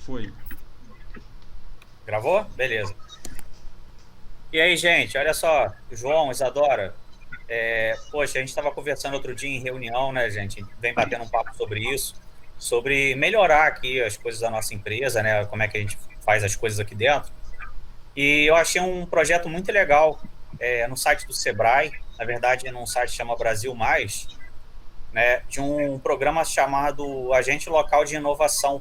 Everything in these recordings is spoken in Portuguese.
Foi. Gravou? Beleza. E aí, gente, olha só, João, Isadora, poxa, a gente estava conversando outro dia em reunião, né, gente? Vem batendo um papo sobre isso, sobre melhorar aqui as coisas da nossa empresa, né? Como é que a gente faz as coisas aqui dentro. E eu achei um projeto muito legal no site do Sebrae, na verdade, num site que chama Brasil Mais, né? De um programa chamado Agente Local de Inovação,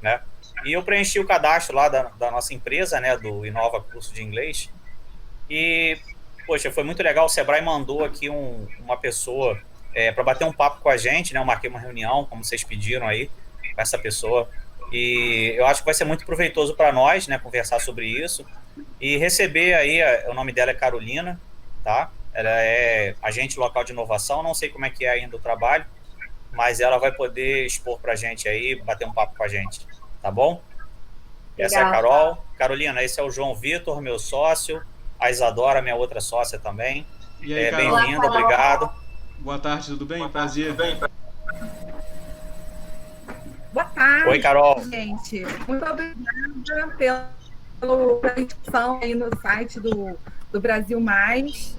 né? E eu preenchi o cadastro lá da nossa empresa, né? Do Inova Curso de Inglês. E, poxa, foi muito legal. O Sebrae mandou aqui uma pessoa para bater um papo com a gente, né? Eu marquei uma reunião, como vocês pediram aí, com essa pessoa. E eu acho que vai ser muito proveitoso para nós, né? Conversar sobre isso. E receber aí, o nome dela é Carolina, tá? Ela é agente local de inovação, não sei como é que é ainda o trabalho, mas ela vai poder expor para a gente aí, bater um papo com a gente, tá bom? Essa é a Legal. Carol. Carolina, esse é o João Vitor, meu sócio. A Isadora, minha outra sócia também. E aí, Carol? Bem-vindo, obrigado. Boa tarde, tudo bem? Prazer. Boa tarde. Oi, Carol. Gente. Muito obrigada pela inscrição aí no site do Brasil Mais.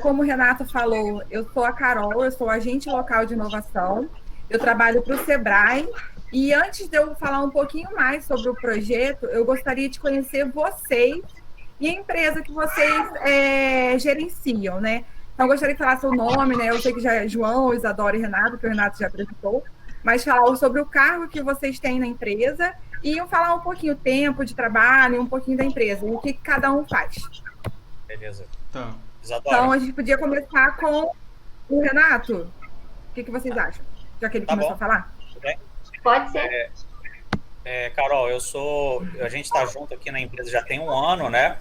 Como o Renato falou, eu sou a Carol, eu sou agente local de inovação. Eu trabalho para o Sebrae. E antes de eu falar um pouquinho mais sobre o projeto, eu gostaria de conhecer vocês e a empresa que vocês gerenciam, né? Então, eu gostaria de falar seu nome, né? Eu sei que já é João, Isadora e Renato, que o Renato já apresentou, mas falar sobre o cargo que vocês têm na empresa e falar um pouquinho do tempo de trabalho, um pouquinho da empresa, e o que cada um faz. Beleza. Tá. Isadora. Então, a gente podia começar com o Renato. O que vocês acham? Já que ele começou a falar? Tudo bem? Pode ser. Carol, a gente está junto aqui na empresa já tem um ano, né?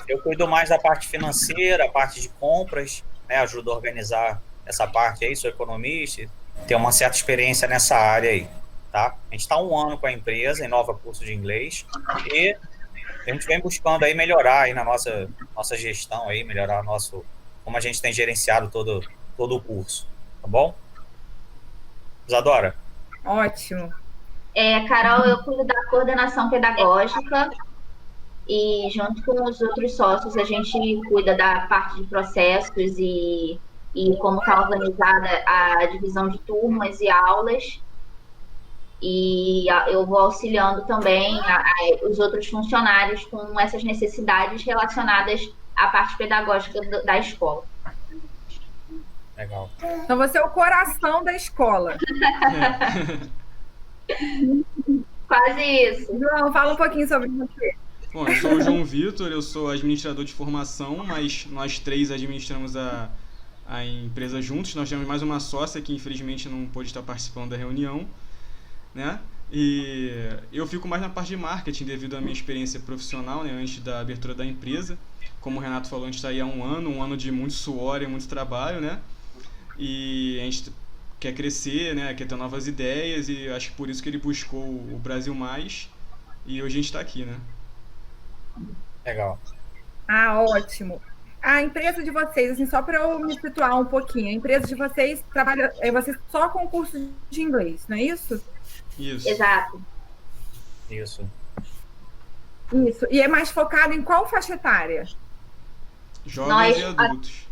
Eu cuido mais da parte financeira, a parte de compras, né? Ajudo a organizar essa parte aí, sou economista, tenho uma certa experiência nessa área aí, tá? A gente está um ano com a empresa, Inova Curso de Inglês, e a gente vem buscando aí melhorar aí na nossa gestão aí, melhorar como a gente tem gerenciado todo o curso, tá bom? Isadora. Ótimo. Carol, eu cuido da coordenação pedagógica e junto com os outros sócios a gente cuida da parte de processos e como está organizada a divisão de turmas e aulas. E eu vou auxiliando também os outros funcionários com essas necessidades relacionadas à parte pedagógica da escola. Legal. Então, você é o coração da escola. Quase isso. João, fala um pouquinho sobre você. Bom, eu sou o João Vitor, eu sou administrador de formação, mas nós três administramos a empresa juntos. Nós temos mais uma sócia que infelizmente não pôde estar participando da reunião, né? E eu fico mais na parte de marketing devido à minha experiência profissional, né, antes da abertura da empresa. Como o Renato falou, a gente está aí há um ano de muito suor e muito trabalho, né? E a gente quer crescer, né? Quer ter novas ideias e acho que por isso que ele buscou o Brasil Mais e hoje a gente está aqui, né? Legal. Ótimo. A empresa de vocês, assim, só para eu me situar um pouquinho, a empresa de vocês trabalha, vocês só com curso de inglês, não é isso? Isso. Exato. Isso. Isso. E é mais focado em qual faixa etária? Jovens e adultos.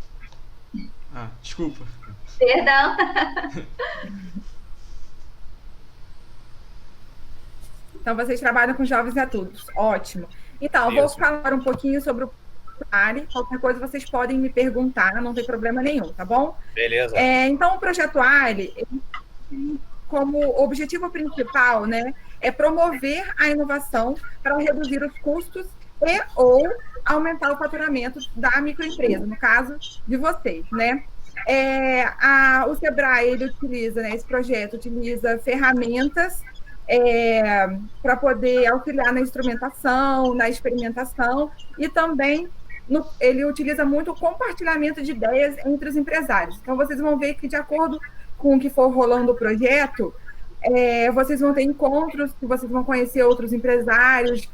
Desculpa. Perdão. Então, vocês trabalham com jovens e adultos. Ótimo. Então, eu vou falar um pouquinho sobre o Projeto. Qualquer coisa vocês podem me perguntar, não tem problema nenhum, tá bom? Beleza. Então, o Projeto Ali, como objetivo principal, né, é promover a inovação para reduzir os custos e ou aumentar o faturamento da microempresa, no caso de vocês, né? O Sebrae, ele utiliza, né, esse projeto utiliza ferramentas para poder auxiliar na instrumentação, na experimentação e também ele utiliza muito o compartilhamento de ideias entre os empresários. Então, vocês vão ver que, de acordo com o que for rolando o projeto, vocês vão ter encontros, que vocês vão conhecer outros empresários,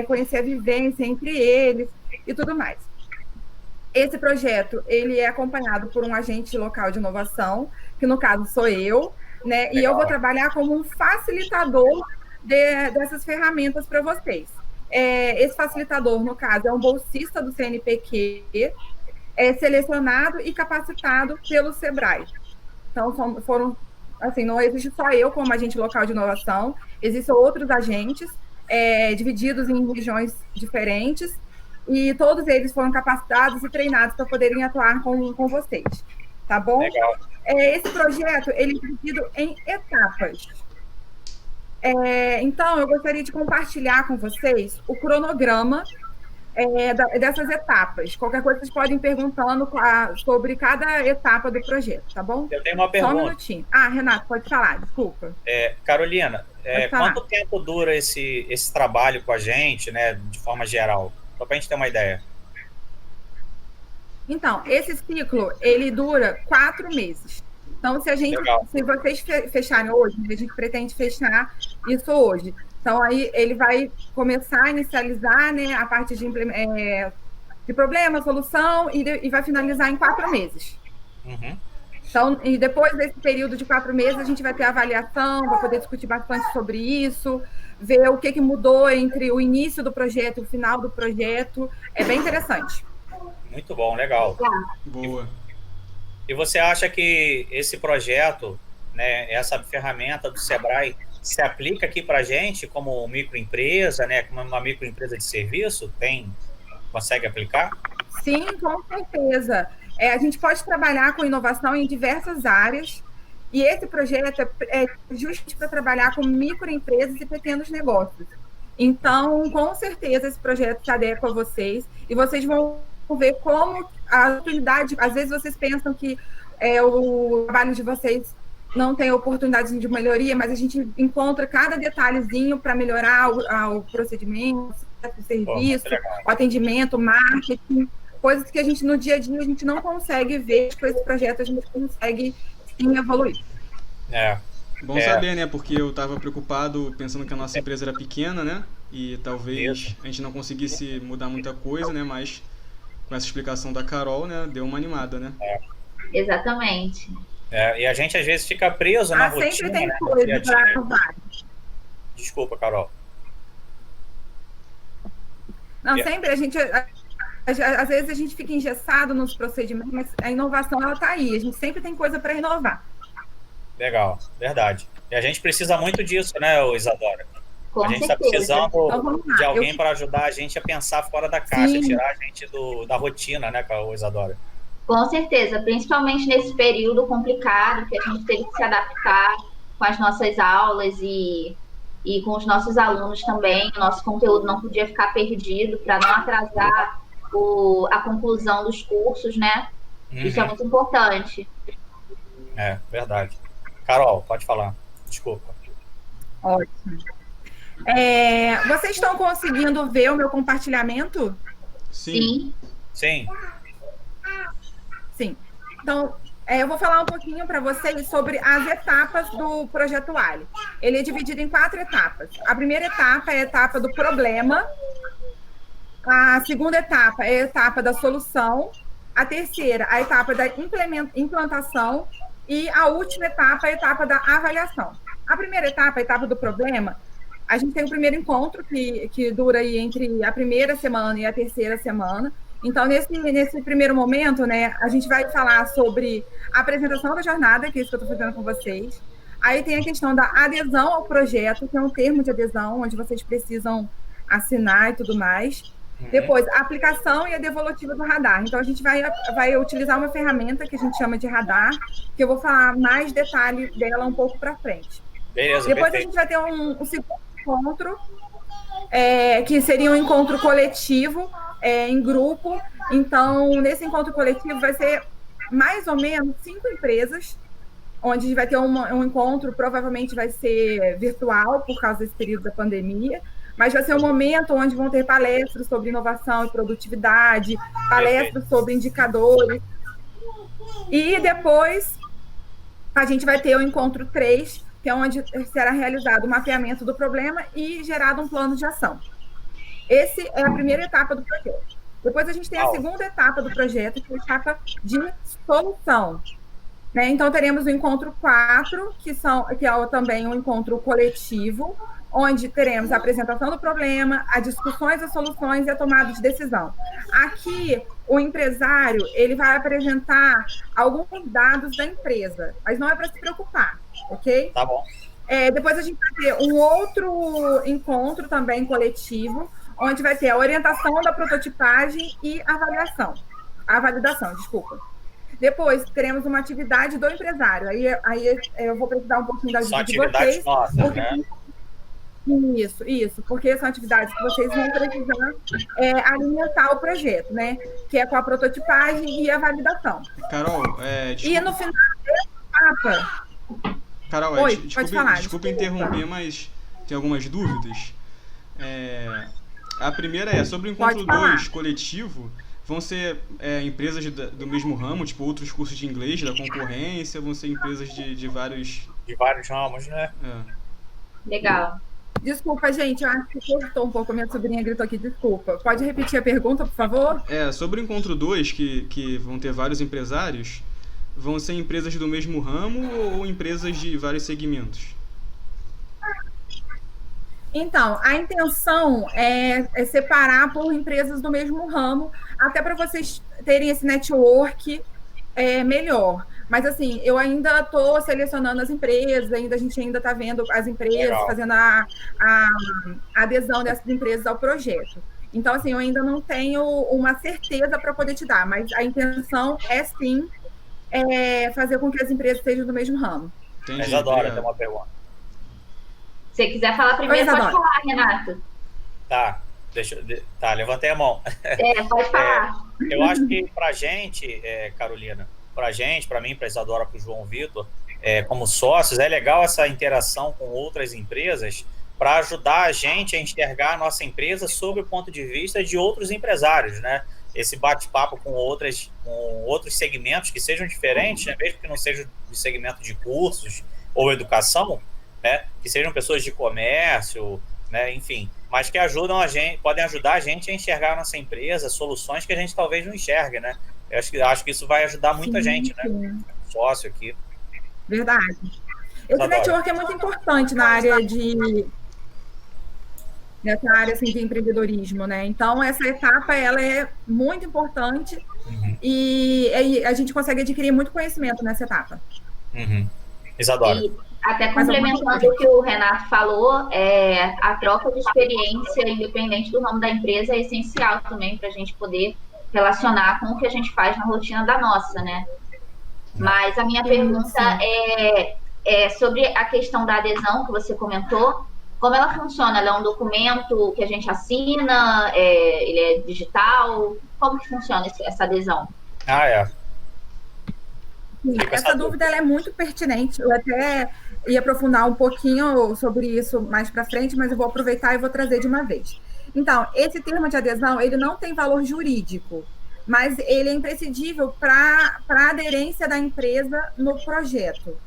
conhecer a vivência entre eles e tudo mais. Esse projeto, ele é acompanhado por um agente local de inovação, que no caso sou eu, né? E eu vou trabalhar como um facilitador dessas ferramentas para vocês. Esse facilitador, no caso, é um bolsista do CNPq, selecionado e capacitado pelo SEBRAE. Então, foram, assim, não existe só eu como agente local de inovação, existem outros agentes divididos em regiões diferentes, e todos eles foram capacitados e treinados para poderem atuar com vocês, tá bom? Legal. Esse projeto, ele é dividido em etapas. Então, eu gostaria de compartilhar com vocês o cronograma dessas etapas. Qualquer coisa, vocês podem ir perguntando sobre cada etapa do projeto, tá bom? Eu tenho uma pergunta. Só um minutinho. Renato, pode falar, desculpa. Carolina, quanto tempo dura esse trabalho com a gente, né, de forma geral? Só para a gente ter uma ideia. Então, esse ciclo, ele dura 4 meses. Então, se vocês fecharem hoje, a gente pretende fechar isso hoje. Então, aí ele vai começar a inicializar, né, a parte de problema, solução, e vai finalizar em 4 meses. Uhum. Então, e depois desse período de 4 meses, a gente vai ter avaliação, vai poder discutir bastante sobre isso, ver o que mudou entre o início do projeto e o final do projeto. É bem interessante. Muito bom, legal. Boa. E você acha que esse projeto, né, essa ferramenta do SEBRAE, se aplica aqui para a gente como microempresa, né, como uma microempresa de serviço? Consegue aplicar? Sim, com certeza. A gente pode trabalhar com inovação em diversas áreas, e esse projeto é justo para trabalhar com microempresas e pequenos negócios. Então, com certeza, esse projeto se adequa a vocês, e vocês vão ver como a oportunidade... Às vezes vocês pensam que o trabalho de vocês não tem oportunidades de melhoria, mas a gente encontra cada detalhezinho para melhorar o procedimento, o serviço, o atendimento, o marketing, coisas que a gente, no dia a dia, a gente não consegue ver. Com esse projeto, a gente consegue, sim, evoluir. Bom saber, né? Porque eu estava preocupado, pensando que a nossa empresa era pequena, né? E talvez a gente não conseguisse mudar muita coisa, né? Mas com essa explicação da Carol, né? Deu uma animada, né? Exatamente. E a gente, às vezes, fica preso na rotina. Sempre tem, né, coisa para inovar. Desculpa, Carol. Não, sempre a gente... Às vezes a gente fica engessado nos procedimentos, mas a inovação, ela está aí. A gente sempre tem coisa para inovar. Legal, verdade. E a gente precisa muito disso, né, Isadora? Com a gente está precisando de alguém para ajudar a gente a pensar fora da caixa, tirar a gente da rotina, né, Isadora? Com certeza, principalmente nesse período complicado que a gente teve que se adaptar com as nossas aulas e com os nossos alunos também. O nosso conteúdo não podia ficar perdido para não atrasar a conclusão dos cursos, né? Isso é muito importante. Verdade. Carol, pode falar. Desculpa. Ótimo. Vocês estão conseguindo ver o meu compartilhamento? Sim. Sim. Sim. Então, eu vou falar um pouquinho para vocês sobre as etapas do Projeto Ali. Ele é dividido em 4 etapas. A primeira etapa é a etapa do problema. A segunda etapa é a etapa da solução. A terceira, a etapa da implantação. E a última etapa é a etapa da avaliação. A primeira etapa, a etapa do problema, a gente tem o primeiro encontro, que dura aí entre a primeira semana e a terceira semana. Então, nesse primeiro momento, né, a gente vai falar sobre a apresentação da jornada, que é isso que eu estou fazendo com vocês. Aí tem a questão da adesão ao projeto, que é um termo de adesão, onde vocês precisam assinar e tudo mais. Depois, a aplicação e a devolutiva do radar. Então, a gente vai utilizar uma ferramenta que a gente chama de radar, que eu vou falar mais detalhe dela um pouco para frente. Beleza, depois perfeito. A gente vai ter um segundo encontro, que seria um encontro coletivo, em grupo. Então, nesse encontro coletivo vai ser mais ou menos 5 empresas, onde a gente vai ter um encontro, provavelmente vai ser virtual, por causa desse período da pandemia, mas vai ser um momento onde vão ter palestras sobre inovação e produtividade, palestras sobre indicadores. E depois a gente vai ter o encontro 3, que é onde será realizado o mapeamento do problema e gerado um plano de ação. Essa é a primeira etapa do projeto. Depois a gente tem a segunda etapa do projeto, que é a etapa de solução. Né? Então, teremos o encontro 4, que é também um encontro coletivo, onde teremos a apresentação do problema, as discussões, as soluções e a tomada de decisão. Aqui, o empresário ele vai apresentar alguns dados da empresa, mas não é para se preocupar, ok? Tá bom. Depois a gente vai ter um outro encontro também coletivo, onde vai ter a orientação da prototipagem e a validação, desculpa. Depois teremos uma atividade do empresário. Aí eu vou precisar um pouquinho da ajuda de vocês. Nossas, né? Isso, porque são atividades que vocês vão precisar alimentar o projeto, né? Que é com a prototipagem e a validação. Carol, E no final dessa etapa... Carol, Oi, pode falar. Desculpa interromper, mas tem algumas dúvidas. A primeira é sobre o encontro 2 coletivo. Vão ser empresas do mesmo ramo, tipo outros cursos de inglês, da concorrência, vão ser empresas de vários... De vários ramos, né? Legal. Desculpa, gente, eu acho que cortou um pouco, a minha sobrinha gritou aqui, desculpa. Pode repetir a pergunta, por favor? Sobre o encontro 2, que vão ter vários empresários, vão ser empresas do mesmo ramo ou empresas de vários segmentos? Então, a intenção é separar por empresas do mesmo ramo, até para vocês terem esse network melhor. Mas, assim, eu ainda estou selecionando as empresas, a gente ainda está vendo as empresas, legal, fazendo a adesão dessas empresas ao projeto. Então, assim, eu ainda não tenho uma certeza para poder te dar, mas a intenção é, sim, fazer com que as empresas sejam do mesmo ramo. Entendi. Isadora, tem uma pergunta. Se você quiser falar primeiro, pode falar, Renato. Tá, levantei a mão. Pode falar. Eu acho que pra gente, Carolina, pra mim, pra Isadora, pro João Vitor, como sócios, é legal essa interação com outras empresas para ajudar a gente a enxergar a nossa empresa sob o ponto de vista de outros empresários, né? Esse bate-papo com outros segmentos que sejam diferentes, né? Mesmo que não sejam de segmento de cursos ou educação, né? Que sejam pessoas de comércio, né? Enfim, mas que podem ajudar a gente a enxergar a nossa empresa, soluções que a gente talvez não enxergue, né? Eu acho que isso vai ajudar muita gente, né? Sócio aqui. Verdade. Esse network é muito importante nessa área assim, de empreendedorismo, né? Então, essa etapa, ela é muito importante e a gente consegue adquirir muito conhecimento nessa etapa. Isadora. E até complementando o que o Renato falou, a troca de experiência, independente do ramo da empresa, é essencial também para a gente poder relacionar com o que a gente faz na rotina da nossa, né? Mas a minha pergunta é sobre a questão da adesão que você comentou. Como ela funciona? Ela é um documento que a gente assina? Ele é digital? Como que funciona essa adesão? Sim, essa dúvida ela é muito pertinente. Eu até ia aprofundar um pouquinho sobre isso mais para frente, mas eu vou aproveitar e vou trazer de uma vez. Então, esse termo de adesão, ele não tem valor jurídico, mas ele é imprescindível para a aderência da empresa no projeto.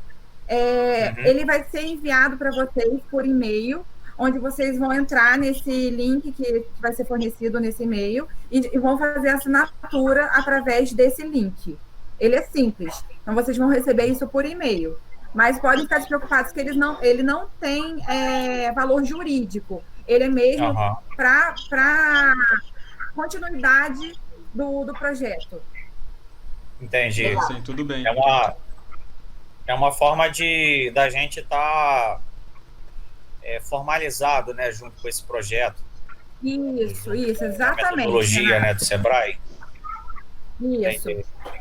Ele vai ser enviado para vocês por e-mail, onde vocês vão entrar nesse link que vai ser fornecido nesse e-mail e vão fazer a assinatura através desse link. Ele é simples, então vocês vão receber isso por e-mail. Mas podem ficar despreocupados que ele não tem valor jurídico. Ele é mesmo para continuidade do projeto. Entendi. Sim, tudo bem. É uma forma da gente estar formalizado, né, junto com esse projeto. Isso, exatamente. A metodologia, né, do Sebrae. Isso.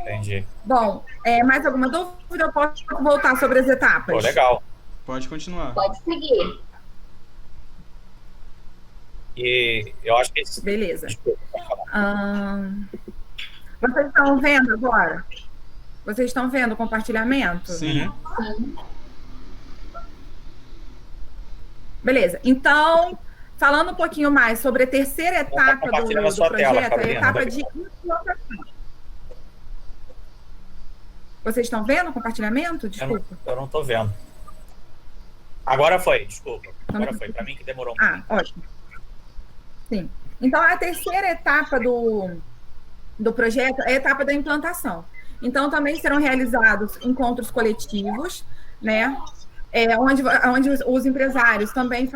Entendi. Bom, mais alguma dúvida? Eu posso voltar sobre as etapas? Pô, legal. Pode continuar. Pode seguir. E eu acho que... Beleza. Desculpa, vocês estão vendo agora? Vocês estão vendo o compartilhamento? Sim. Beleza. Então, falando um pouquinho mais sobre a terceira etapa do projeto, é a etapa de implantação. Vocês estão vendo o compartilhamento? Desculpa. Eu não estou vendo. Agora foi, desculpa. Agora foi. Para mim que demorou um pouquinho. Ótimo. Sim. Então, a terceira etapa do projeto é a etapa da implantação. Então, também serão realizados encontros coletivos, né? onde os empresários também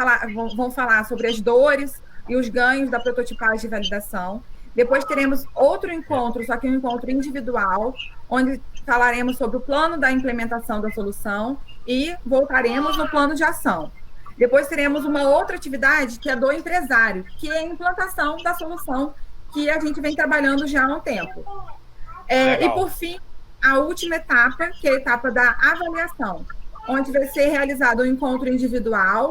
vão falar sobre as dores e os ganhos da prototipagem e validação. Depois teremos outro encontro, só que um encontro individual, onde falaremos sobre o plano da implementação da solução e voltaremos no plano de ação. Depois teremos uma outra atividade, que é do empresário, que é a implantação da solução que a gente vem trabalhando já há um tempo. E, por fim, a última etapa, que é a etapa da avaliação, onde vai ser realizado um encontro individual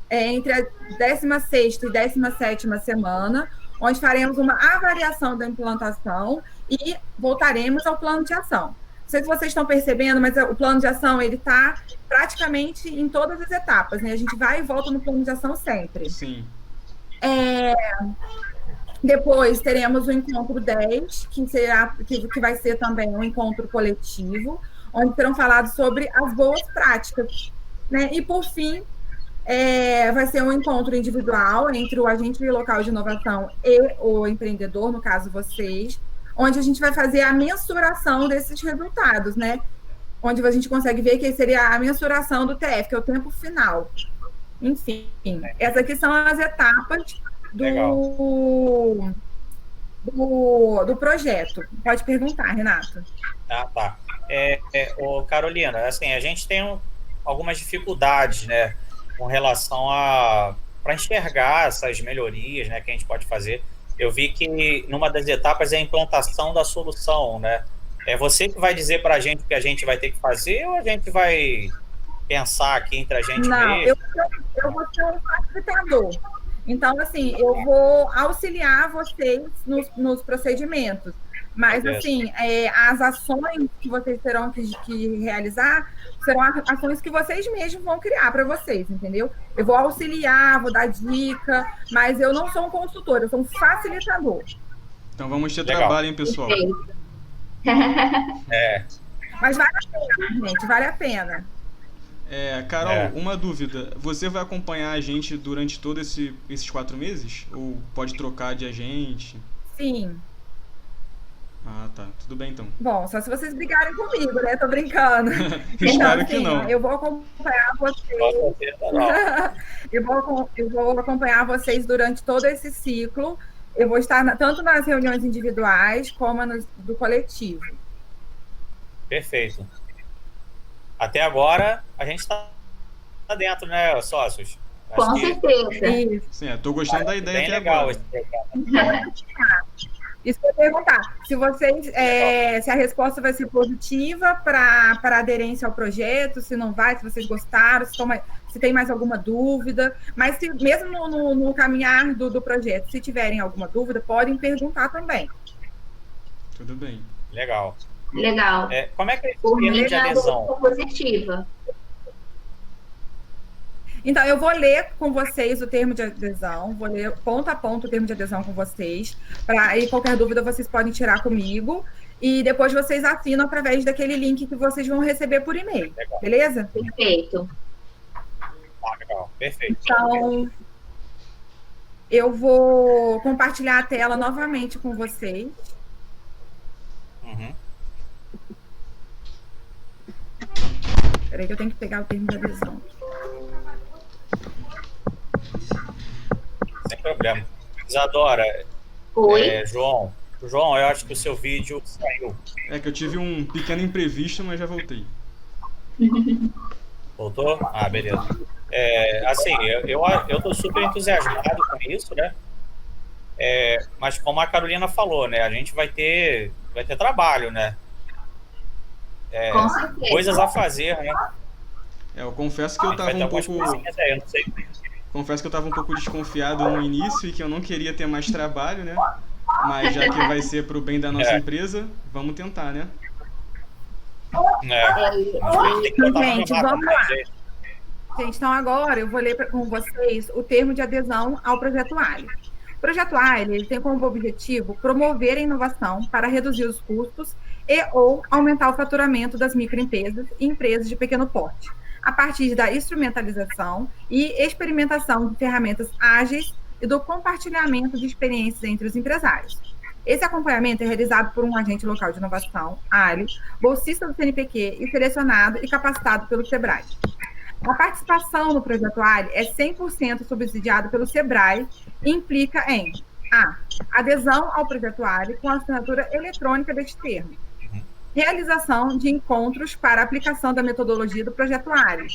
entre a 16ª e 17ª semana, onde faremos uma avaliação da implantação e voltaremos ao plano de ação. Não sei se vocês estão percebendo, mas o plano de ação ele está praticamente em todas as etapas, né? A gente vai e volta no plano de ação sempre. Sim. Depois teremos o encontro 10, que vai ser também um encontro coletivo, onde serão falados sobre as boas práticas, né? E, por fim, vai ser um encontro individual entre o agente local de inovação e o empreendedor, no caso vocês, onde a gente vai fazer a mensuração desses resultados, né? Onde a gente consegue ver que seria a mensuração do TF, que é o tempo final. Enfim, essas aqui são as etapas do projeto. Pode perguntar, Renato. Tá. Carolina, assim, a gente tem algumas dificuldades, né, com relação para enxergar essas melhorias, né, que a gente pode fazer. Eu vi que numa das etapas é a implantação da solução, né? É você que vai dizer para a gente o que a gente vai ter que fazer ou a gente vai pensar aqui entre a gente Não, mesmo? eu vou ser um facilitador. Então, assim, eu vou auxiliar vocês nos procedimentos. Mas, assim, as ações que vocês terão que realizar serão ações que vocês mesmos vão criar para vocês, entendeu? Eu vou auxiliar, vou dar dica, mas eu não sou um consultor, eu sou um facilitador. Então vamos ter trabalho, hein, pessoal? Mas vale a pena, gente, vale a pena. Carol, uma dúvida. Você vai acompanhar a gente durante todos esses 4 meses? Ou pode trocar de agente? Sim. Ah, tá. Tudo bem, então. Bom, só se vocês brigarem comigo, né? Tô brincando. Espero que não. Eu vou acompanhar vocês. Eu vou acompanhar vocês durante todo esse ciclo. Eu vou estar tanto nas reuniões individuais como do coletivo. Perfeito. Até agora, a gente está dentro, né, sócios? Com certeza. Sim, estou gostando da ideia bem até legal agora. esse programa. Isso que eu ia perguntar. Se vocês, se a resposta vai ser positiva para aderência ao projeto, se não vai, se vocês gostaram, se tem mais alguma dúvida. Mas mesmo no caminhar do projeto, se tiverem alguma dúvida, podem perguntar também. Tudo bem. Legal. Como é que é o termo de adesão? Positiva. Então, eu vou ler com vocês o termo de adesão, vou ler ponto a ponto o termo de adesão com vocês, aí qualquer dúvida vocês podem tirar comigo, e depois vocês assinam através daquele link que vocês vão receber por e-mail, beleza? Perfeito. Legal, perfeito. Então, eu vou compartilhar a tela novamente com vocês. Uhum. Espera aí que eu tenho que pegar o termo de adesão. Sem problema. Isadora. Oi. João, eu acho que o seu vídeo saiu. É que eu tive um pequeno imprevisto, mas já voltei. Voltou? Ah, beleza. Assim, eu tô super entusiasmado com isso, né? Mas como a Carolina falou, né? A gente vai ter trabalho, né? Com certeza. Coisas a fazer, né? Eu confesso que eu estava um pouco... eu não sei. Confesso que eu estava um pouco desconfiado no início e que eu não queria ter mais trabalho, né? Mas já que vai ser para o bem da nossa empresa, vamos tentar, né? Gente, vamos lá. Gente, então agora eu vou ler com vocês o termo de adesão ao Projeto ALI. O Projeto ALI ele tem como objetivo promover a inovação para reduzir os custos e ou aumentar o faturamento das microempresas e empresas de pequeno porte, a partir da instrumentalização e experimentação de ferramentas ágeis e do compartilhamento de experiências entre os empresários. Esse acompanhamento é realizado por um agente local de inovação, ALI, bolsista do CNPq e selecionado e capacitado pelo SEBRAE. A participação no Projeto Ali é 100% subsidiada pelo SEBRAE e implica em a adesão ao Projeto Ali com a assinatura eletrônica deste termo, realização de encontros para aplicação da metodologia do Projeto Ali,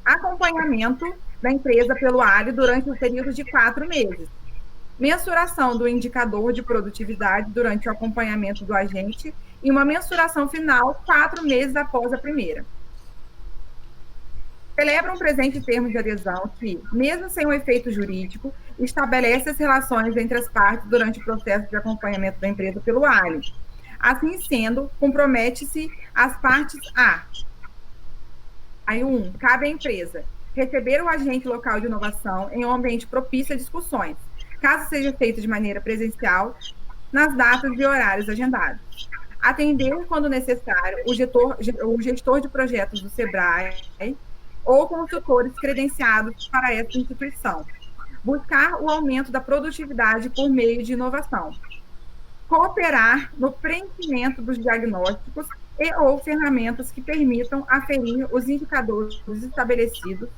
acompanhamento da empresa pelo Ali durante o período de 4 meses, mensuração do indicador de produtividade durante o acompanhamento do agente e uma mensuração final 4 meses após a primeira. Celebra um presente termo de adesão que, mesmo sem um efeito jurídico, estabelece as relações entre as partes durante o processo de acompanhamento da empresa pelo Ali. Assim sendo, compromete-se as partes a... Aí, 1. Cabe à empresa receber o agente local de inovação em um ambiente propício a discussões, caso seja feito de maneira presencial, nas datas e horários agendados. Atender, quando necessário, o gestor de projetos do SEBRAE ou consultores credenciados para essa instituição. Buscar o aumento da produtividade por meio de inovação. Cooperar no preenchimento dos diagnósticos e ou ferramentas que permitam aferir os indicadores estabelecidos,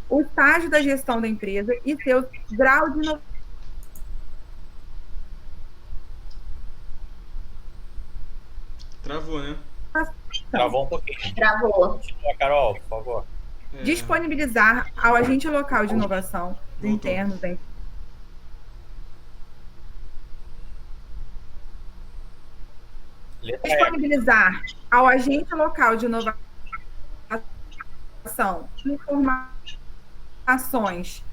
o estágio da gestão da empresa e seus graus de inovação. Travou, né? Travou um pouquinho. Travou. Carol, por favor. Disponibilizar ao agente local de inovação internos da empresa. Disponibilizar ao agente local de inovação informações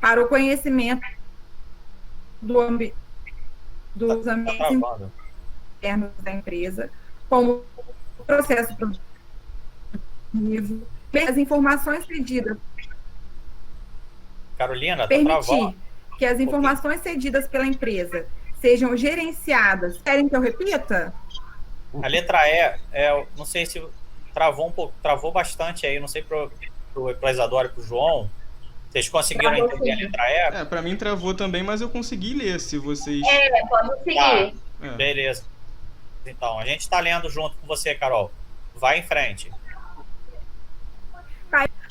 para o conhecimento dos ambientes internos da empresa, como o processo produtivo, as informações cedidas. Carolina, tá permitir travando. Que as informações cedidas pela empresa sejam gerenciadas. Querem que eu repita? A letra E, não sei se travou um pouco, travou bastante aí, não sei pro Isadora e pro João. Vocês conseguiram entender a letra E? Para mim travou também, mas eu consegui ler, se vocês... Pode seguir. Tá. Beleza. Então, a gente está lendo junto com você, Carol. Vai em frente.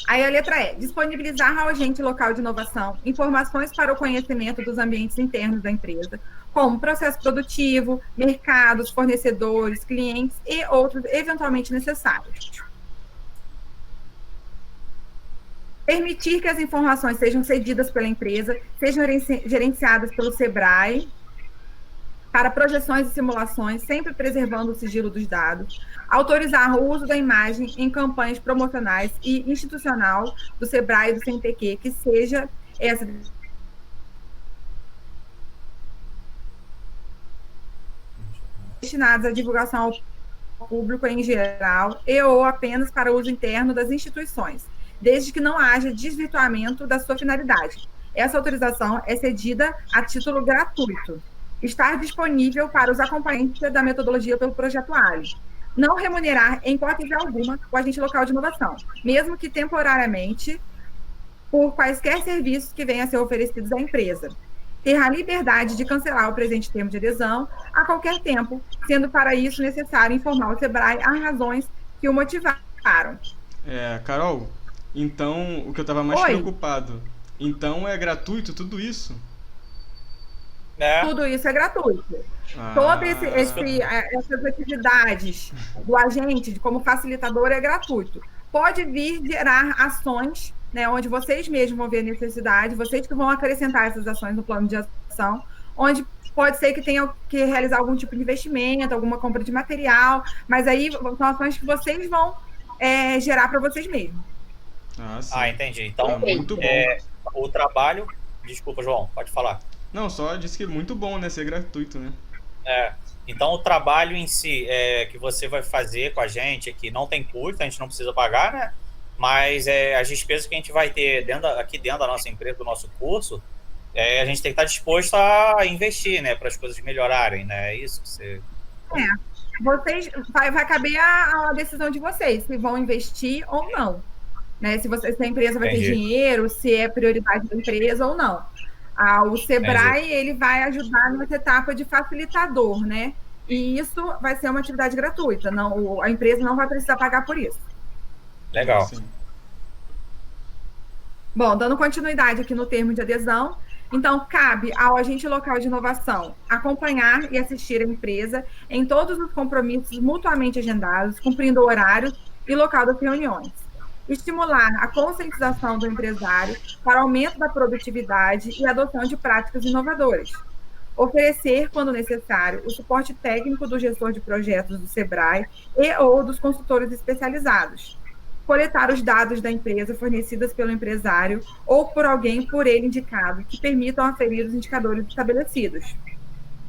Aí a letra E, disponibilizar ao agente local de inovação informações para o conhecimento dos ambientes internos da empresa, como processo produtivo, mercados, fornecedores, clientes e outros eventualmente necessários. Permitir que as informações sejam cedidas pela empresa, sejam gerenciadas pelo SEBRAE, para projeções e simulações, sempre preservando o sigilo dos dados. Autorizar o uso da imagem em campanhas promocionais e institucional do SEBRAE e do CNPq, que seja essa destinadas à divulgação ao público em geral e ou apenas para uso interno das instituições, desde que não haja desvirtuamento da sua finalidade. Essa autorização é cedida a título gratuito. Estar disponível para os acompanhantes da metodologia pelo Projeto Ali. Não remunerar, em hipótese alguma, o agente local de inovação, mesmo que temporariamente, por quaisquer serviços que venham a ser oferecidos à empresa. Ter a liberdade de cancelar o presente termo de adesão a qualquer tempo, sendo para isso necessário informar o SEBRAE as razões que o motivaram. Carol, então, o que eu estava mais preocupado, então é gratuito tudo isso? Tudo isso é gratuito. Todas essas atividades do agente, como facilitador, é gratuito. Pode vir gerar ações, né, onde vocês mesmos vão ver a necessidade, vocês que vão acrescentar essas ações no plano de ação, onde pode ser que tenham que realizar algum tipo de investimento, alguma compra de material, mas aí são ações que vocês vão gerar para vocês mesmos. Entendi. Então, muito bom. O trabalho... Desculpa, João, pode falar. Não, só disse que é muito bom, né? Ser gratuito, né? Então, o trabalho em si que você vai fazer com a gente aqui não tem custo, a gente não precisa pagar, né? Mas as despesas que a gente vai ter aqui dentro da nossa empresa, do nosso curso, a gente tem que estar disposto a investir, né? Para as coisas melhorarem, né? É isso que você... Vocês, vai caber a decisão de vocês, se vão investir ou não. Né? Se a empresa vai ter dinheiro, se é prioridade da empresa ou não. O SEBRAE, ele vai ajudar nessa etapa de facilitador, né? E isso vai ser uma atividade gratuita. A empresa não vai precisar pagar por isso. Legal. Sim. Bom, dando continuidade aqui no termo de adesão, então cabe ao agente local de inovação acompanhar e assistir a empresa em todos os compromissos mutuamente agendados, cumprindo o horário e local das reuniões. Estimular a conscientização do empresário para aumento da produtividade e adoção de práticas inovadoras. Oferecer, quando necessário, o suporte técnico do gestor de projetos do SEBRAE e ou dos consultores especializados. Coletar os dados da empresa fornecidas pelo empresário ou por alguém por ele indicado, que permitam aferir os indicadores estabelecidos.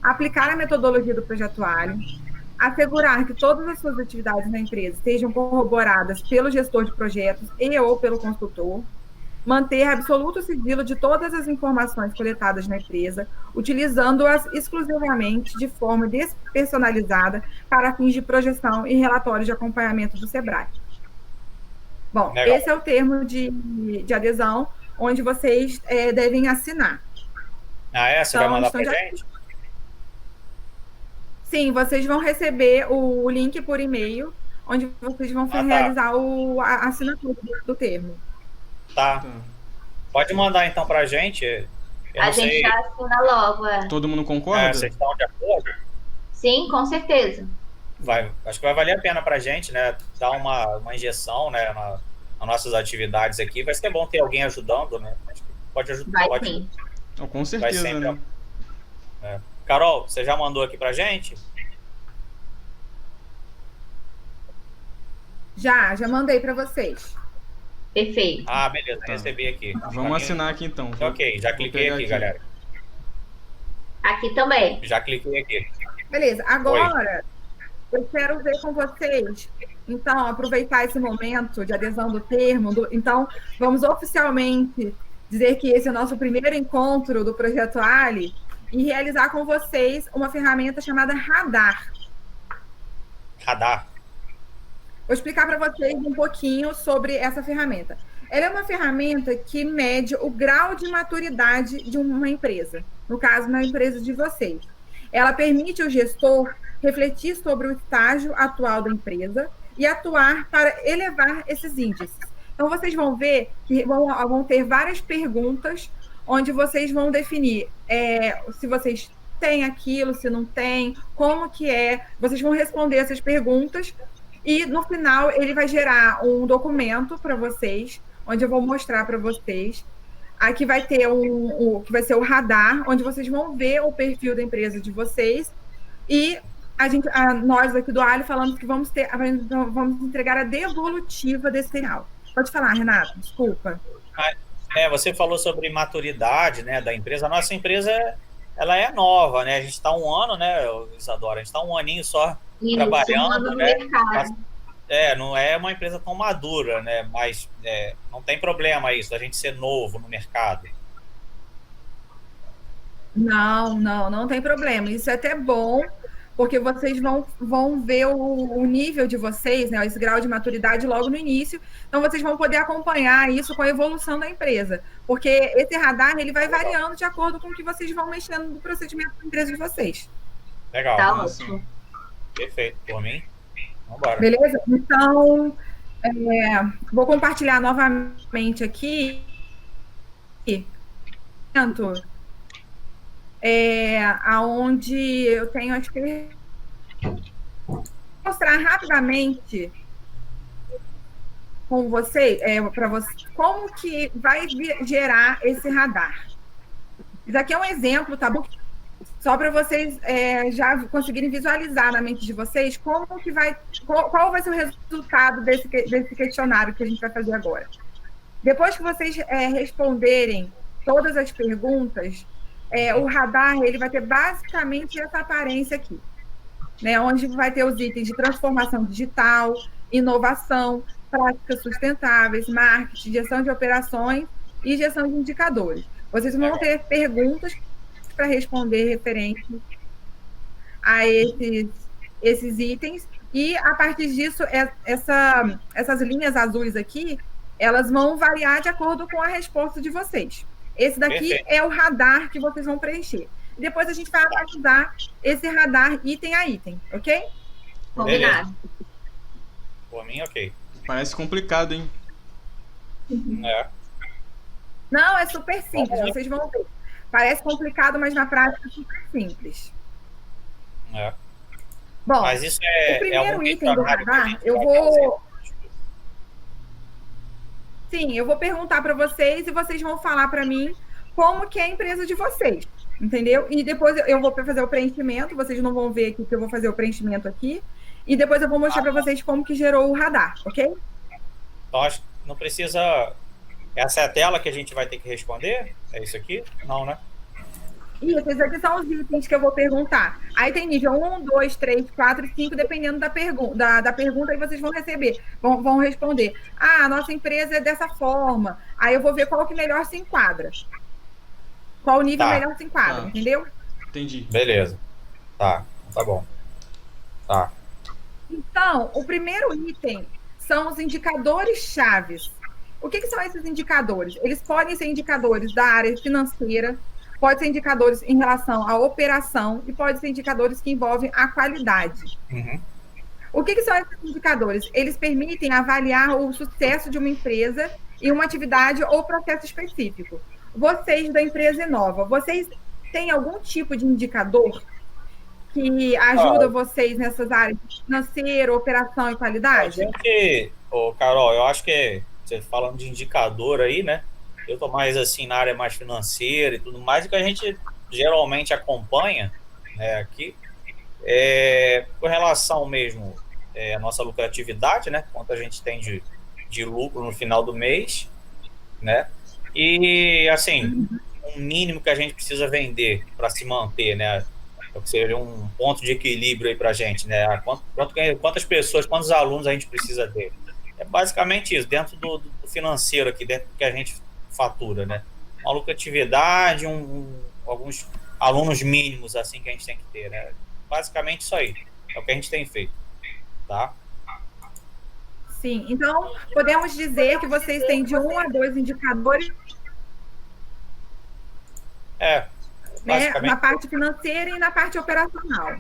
Aplicar a metodologia do projetuário. Assegurar que todas as suas atividades na empresa sejam corroboradas pelo gestor de projetos e ou pelo consultor. Manter absoluto sigilo de todas as informações coletadas na empresa, utilizando-as exclusivamente de forma despersonalizada para fins de projeção e relatórios de acompanhamento do SEBRAE. Bom, legal. Esse é o termo de adesão, onde vocês devem assinar. Você vai mandar para a gente? Sim, vocês vão receber o link por e-mail, onde vocês vão realizar a assinatura do termo. Tá. Pode mandar então pra gente. A gente já assina logo. Todo mundo concorda? Vocês estão de acordo? Sim, com certeza. Acho que vai valer a pena pra gente, né? Dar uma injeção, né, nas nossas atividades aqui. Vai ser bom ter alguém ajudando, né? Acho que pode ajudar. Vai sim. Com certeza, sempre, né? Carol, você já mandou aqui pra gente? Já mandei para vocês. Perfeito. Beleza, recebi aqui. Vamos assinar aqui então. Ok, já cliquei aqui, galera. Aqui também. Já cliquei aqui. Beleza, agora eu quero ver com vocês, então, aproveitar esse momento de adesão do termo. Então, vamos oficialmente dizer que esse é o nosso primeiro encontro do Projeto Ali e realizar com vocês uma ferramenta chamada Radar. Radar. Vou explicar para vocês um pouquinho sobre essa ferramenta. Ela é uma ferramenta que mede o grau de maturidade de uma empresa, no caso, na empresa de vocês. Ela permite ao gestor refletir sobre o estágio atual da empresa e atuar para elevar esses índices. Então, vocês vão ver que vão ter várias perguntas, onde vocês vão definir se vocês têm aquilo, se não tem, como que é. Vocês vão responder essas perguntas e, no final, ele vai gerar um documento para vocês, onde eu vou mostrar para vocês. Aqui vai ter que vai ser o radar, onde vocês vão ver o perfil da empresa de vocês. E nós aqui do Ali falamos que vamos entregar a devolutiva desse sinal. Pode falar, Renato, desculpa. Você falou sobre maturidade, né, da empresa. A nossa empresa, ela é nova, né? A gente está 1 ano, né, Isadora? A gente está 1 aninho só trabalhando, né? Mas, não é uma empresa tão madura, né? Mas não tem problema isso, a gente ser novo no mercado. Não tem problema. Isso é até bom, porque vocês vão ver o nível de vocês, né, esse grau de maturidade logo no início. Então, vocês vão poder acompanhar isso com a evolução da empresa. Porque esse radar, ele vai variando de acordo com o que vocês vão mexendo no procedimento da empresa de vocês. Legal. Tá ótimo. Perfeito. Por mim, vamos embora. Beleza? Então, vou compartilhar novamente aqui. Aonde eu tenho as perguntas. Vou mostrar rapidamente com vocês, para você, como que vai gerar esse radar. Isso aqui é um exemplo, tá bom? Só para vocês já conseguirem visualizar na mente de vocês qual vai ser o resultado desse questionário que a gente vai fazer agora. Depois que vocês responderem todas as perguntas, o radar ele vai ter basicamente essa aparência aqui, né, onde vai ter os itens de transformação digital, inovação, práticas sustentáveis, marketing, gestão de operações e gestão de indicadores. Vocês vão ter perguntas para responder referente a esses itens, e a partir disso, essas linhas azuis aqui, elas vão variar de acordo com a resposta de vocês. Esse daqui é o radar que vocês vão preencher. Depois a gente vai analisar esse radar item a item, ok? Combinado. Por mim, ok. Parece complicado, hein? Não, é super simples, vocês vão ver. Parece complicado, mas na prática é super simples. É. Bom, Mas isso o primeiro algum item do questionário que a radar, gente eu vai vou... fazer? Sim, eu vou perguntar para vocês e vocês vão falar para mim como que é a empresa de vocês, entendeu? E depois eu vou fazer o preenchimento, vocês não vão ver aqui que eu vou fazer o preenchimento aqui, e depois eu vou mostrar para vocês como que gerou o radar, ok? Então, acho que não precisa... Essa é a tela que a gente vai ter que responder? É isso aqui? Não, né? Isso, esses aqui são os itens que eu vou perguntar. Aí tem nível 1, 2, 3, 4 e 5, dependendo da pergunta, aí vocês vão receber, vão responder. Ah, a nossa empresa é dessa forma. Aí eu vou ver qual que melhor se enquadra. Qual nível melhor se enquadra, entendeu? Entendi. Beleza. Tá bom. Tá. Então, o primeiro item são os indicadores chaves. O que são esses indicadores? Eles podem ser indicadores da área financeira, pode ser indicadores em relação à operação e pode ser indicadores que envolvem a qualidade. Uhum. O que são esses indicadores? Eles permitem avaliar o sucesso de uma empresa em uma atividade ou processo específico. Vocês da empresa Inova, vocês têm algum tipo de indicador que ajuda vocês nessas áreas financeira, operação e qualidade? Carol, eu acho que você falando de indicador aí, né? Eu tô mais assim na área mais financeira e tudo mais, o que a gente geralmente acompanha, né, aqui, com relação mesmo à nossa lucratividade, né? Quanto a gente tem de lucro no final do mês, né? E assim, um mínimo que a gente precisa vender para se manter, né? Que seria um ponto de equilíbrio aí para a gente, né? Quantas pessoas, quantos alunos a gente precisa ter? É basicamente isso, dentro do financeiro aqui, dentro do que a gente fatura, né? Uma lucratividade, alguns alunos mínimos assim que a gente tem que ter, né? Basicamente isso aí, é o que a gente tem feito, tá? Sim, então podemos dizer que vocês têm de 1 a 2 indicadores, né, na parte financeira e na parte operacional.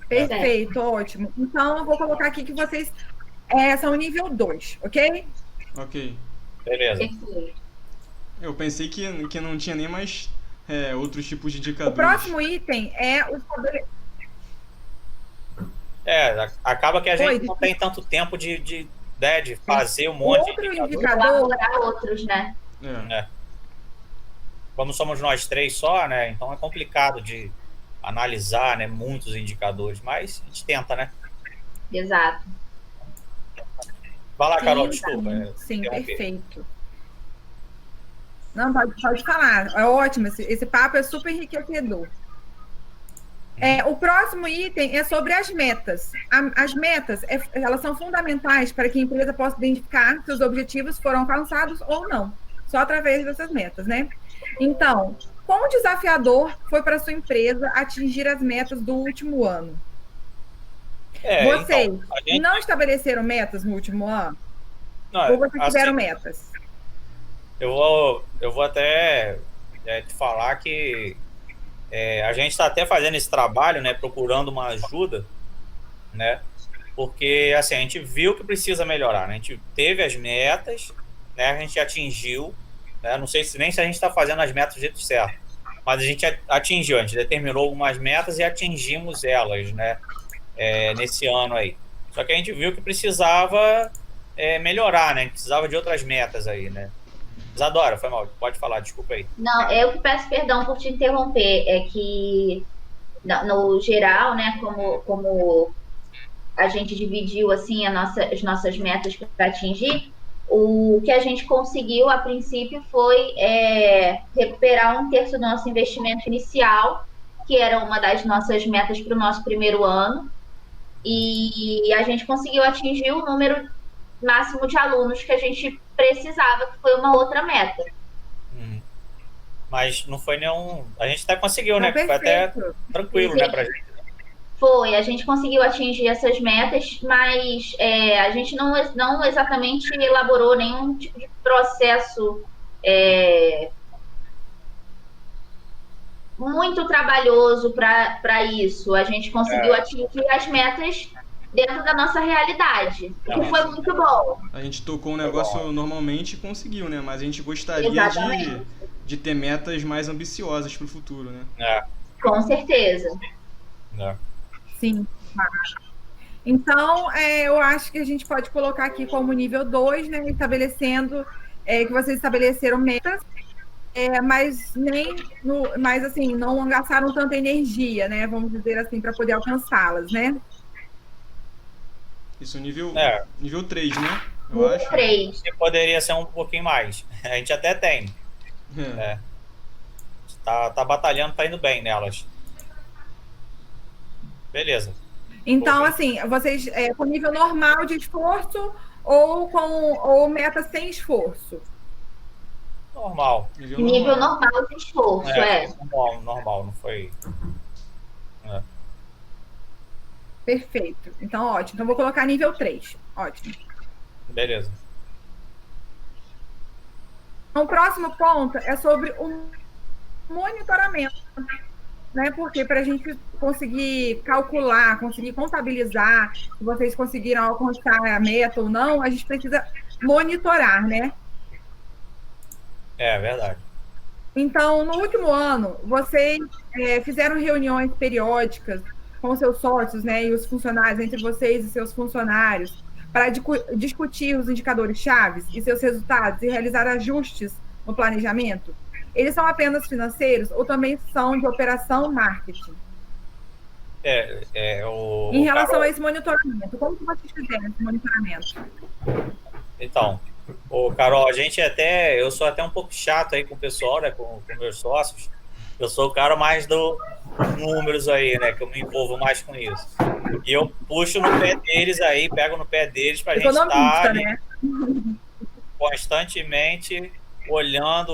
Perfeito, ótimo. Então eu vou colocar aqui que vocês são nível 2, ok? Ok. Beleza. Eu pensei que não tinha nem mais outros tipos de indicadores. O próximo item é o... acaba que a gente não tem tanto tempo de fazer um monte de indicador. Elaborar outros, né? Como somos nós três só, né? Então é complicado de analisar, né, muitos indicadores, mas a gente tenta, né? Exato. Vai lá, Carol, desculpa. Sim, perfeito. Não, pode falar. É ótimo, esse papo é super enriquecedor. O próximo item é sobre as metas. As metas, elas são fundamentais para que a empresa possa identificar se os objetivos foram alcançados ou não, só através dessas metas, né? Então, quão desafiador foi para a sua empresa atingir as metas do último ano? Vocês não estabeleceram metas no último ano? Ou vocês tiveram metas? Eu vou até te falar que a gente está até fazendo esse trabalho, né, procurando uma ajuda, né, porque assim, a gente viu que precisa melhorar, né? A gente teve as metas, né, a gente atingiu, né, não sei nem se a gente está fazendo as metas do jeito certo, mas a gente atingiu, a gente determinou algumas metas e atingimos elas, né, nesse ano aí. Só que a gente viu que precisava melhorar, né, precisava de outras metas aí, né. Isadora, foi mal, pode falar, desculpa aí. Não, eu que peço perdão por te interromper, é que no geral, né, como a gente dividiu assim as nossas metas para atingir, o que a gente conseguiu a princípio foi recuperar 1/3 do nosso investimento inicial, que era uma das nossas metas para o nosso primeiro ano, e a gente conseguiu atingir o número máximo de alunos que a gente precisava, que foi uma outra meta. Mas não foi nenhum... A gente até conseguiu, né? Foi até tranquilo, né, pra gente. Foi, a gente conseguiu atingir essas metas, mas a gente não exatamente elaborou nenhum tipo de processo muito trabalhoso para isso. A gente conseguiu atingir as metas dentro da nossa realidade, o que foi muito bom. A gente tocou o negócio normalmente e conseguiu, né? Mas a gente gostaria Exatamente. de ter metas mais ambiciosas para o futuro, né? Com certeza. Sim. Então, eu acho que a gente pode colocar aqui como nível 2, né? Estabelecendo que vocês estabeleceram metas, mas assim, não gastaram tanta energia, né? Vamos dizer assim, para poder alcançá-las, né? Isso nível 3, né? Eu Nível acho. 3. E poderia ser um pouquinho mais. A gente até tem. Tá batalhando, tá indo bem nelas. Beleza. Então, assim, vocês com nível normal de esforço ou meta sem esforço? Normal. Nível normal de esforço, Normal, não foi... Perfeito. Então, ótimo. Então, vou colocar nível 3. Ótimo. Beleza. Então, o próximo ponto é sobre o monitoramento, né? Porque para a gente conseguir calcular, conseguir contabilizar se vocês conseguiram alcançar a meta ou não, a gente precisa monitorar, né? É verdade. Então, no último ano, vocês fizeram reuniões periódicas com seus sócios, né, e os funcionários, entre vocês e seus funcionários, para discutir os indicadores chaves e seus resultados e realizar ajustes no planejamento? Eles são apenas financeiros ou também são de operação marketing? Em relação a esse monitoramento, como que vocês fizeram esse monitoramento? Então, Carol, eu sou até um pouco chato aí com o pessoal, né, com meus sócios. Eu sou o cara mais dos números aí, né, que eu me envolvo mais com isso. E eu puxo no pé deles aí, pego no pé deles pra gente estar, né, constantemente olhando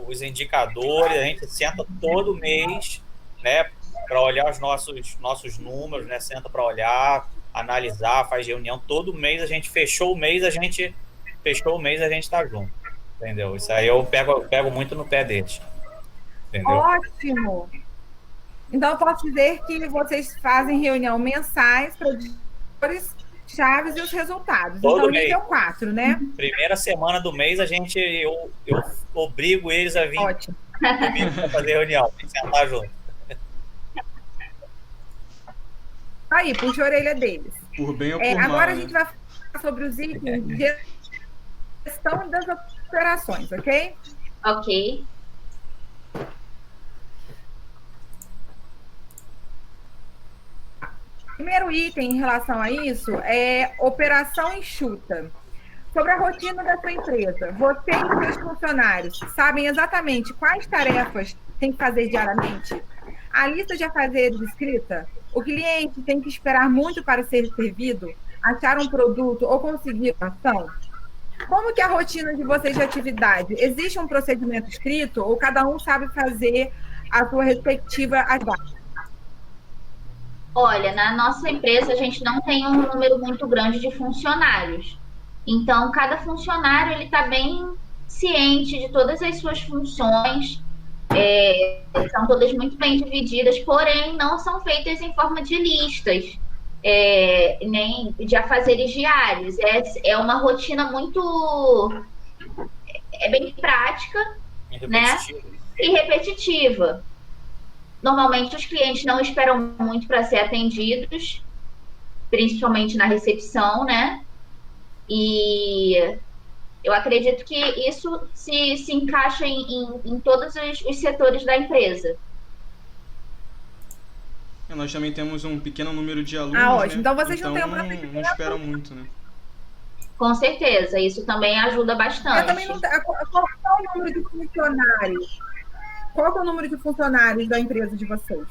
os indicadores. A gente senta todo mês, né, para olhar os nossos números, né, senta para olhar, analisar, faz reunião. Todo mês a gente fechou o mês, a gente tá junto, entendeu? Isso aí eu pego muito no pé deles, entendeu? Ótimo! Então, eu posso dizer que vocês fazem reunião mensais para os chaves e os resultados. Todo então, mês. nível 4, né? Primeira semana do mês, eu obrigo eles a vir comigo para fazer reunião, tem que sentar junto. Aí, puxa a orelha deles. Por bem ou por mal, agora a né? gente vai falar sobre os itens de gestão das operações, ok? Ok. Primeiro item em relação a isso é operação enxuta. Sobre a rotina da sua empresa, você e seus funcionários sabem exatamente quais tarefas tem que fazer diariamente? A lista de afazeres escrita? O cliente tem que esperar muito para ser servido? Achar um produto ou conseguir uma ação? Como que é a rotina de vocês de atividade? Existe um procedimento escrito ou cada um sabe fazer a sua respectiva atividade? Olha, na nossa empresa a gente não tem um número muito grande de funcionários. Então, cada funcionário ele está bem ciente de todas as suas funções. São todas muito bem divididas, porém não são feitas em forma de listas, nem de afazeres diários. É uma rotina muito bem prática, né? E repetitiva. Normalmente os clientes não esperam muito para ser atendidos, principalmente na recepção, né? E eu acredito que isso se encaixa em todos os setores da empresa. Nós também temos um pequeno número de alunos, ótimo. né? Então vocês não têm um procedimento. Não esperam muito, né? Com certeza, isso também ajuda bastante. Eu também não... Qual é o número de funcionários? Qual é o número de funcionários da empresa de vocês?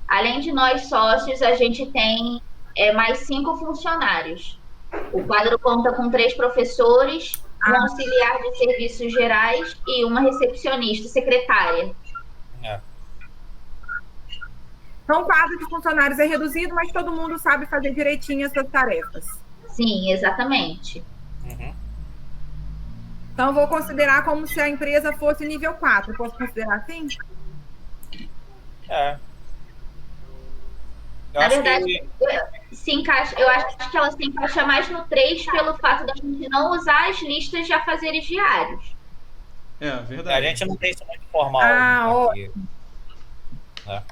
Além de nós sócios, a gente tem mais 5 funcionários. O quadro conta com 3 professores, um auxiliar de serviços gerais e uma recepcionista, secretária. Então, o quadro de funcionários é reduzido, mas todo mundo sabe fazer direitinho as suas tarefas. Sim, exatamente. Então, eu vou considerar como se a empresa fosse nível 4. Posso considerar assim? Eu Na acho verdade, que eu acho que ela se encaixa mais no 3 pelo fato da gente não usar as listas de afazeres diários. É, a verdade. gente não tem isso muito formal Ah, ó, aqui, né?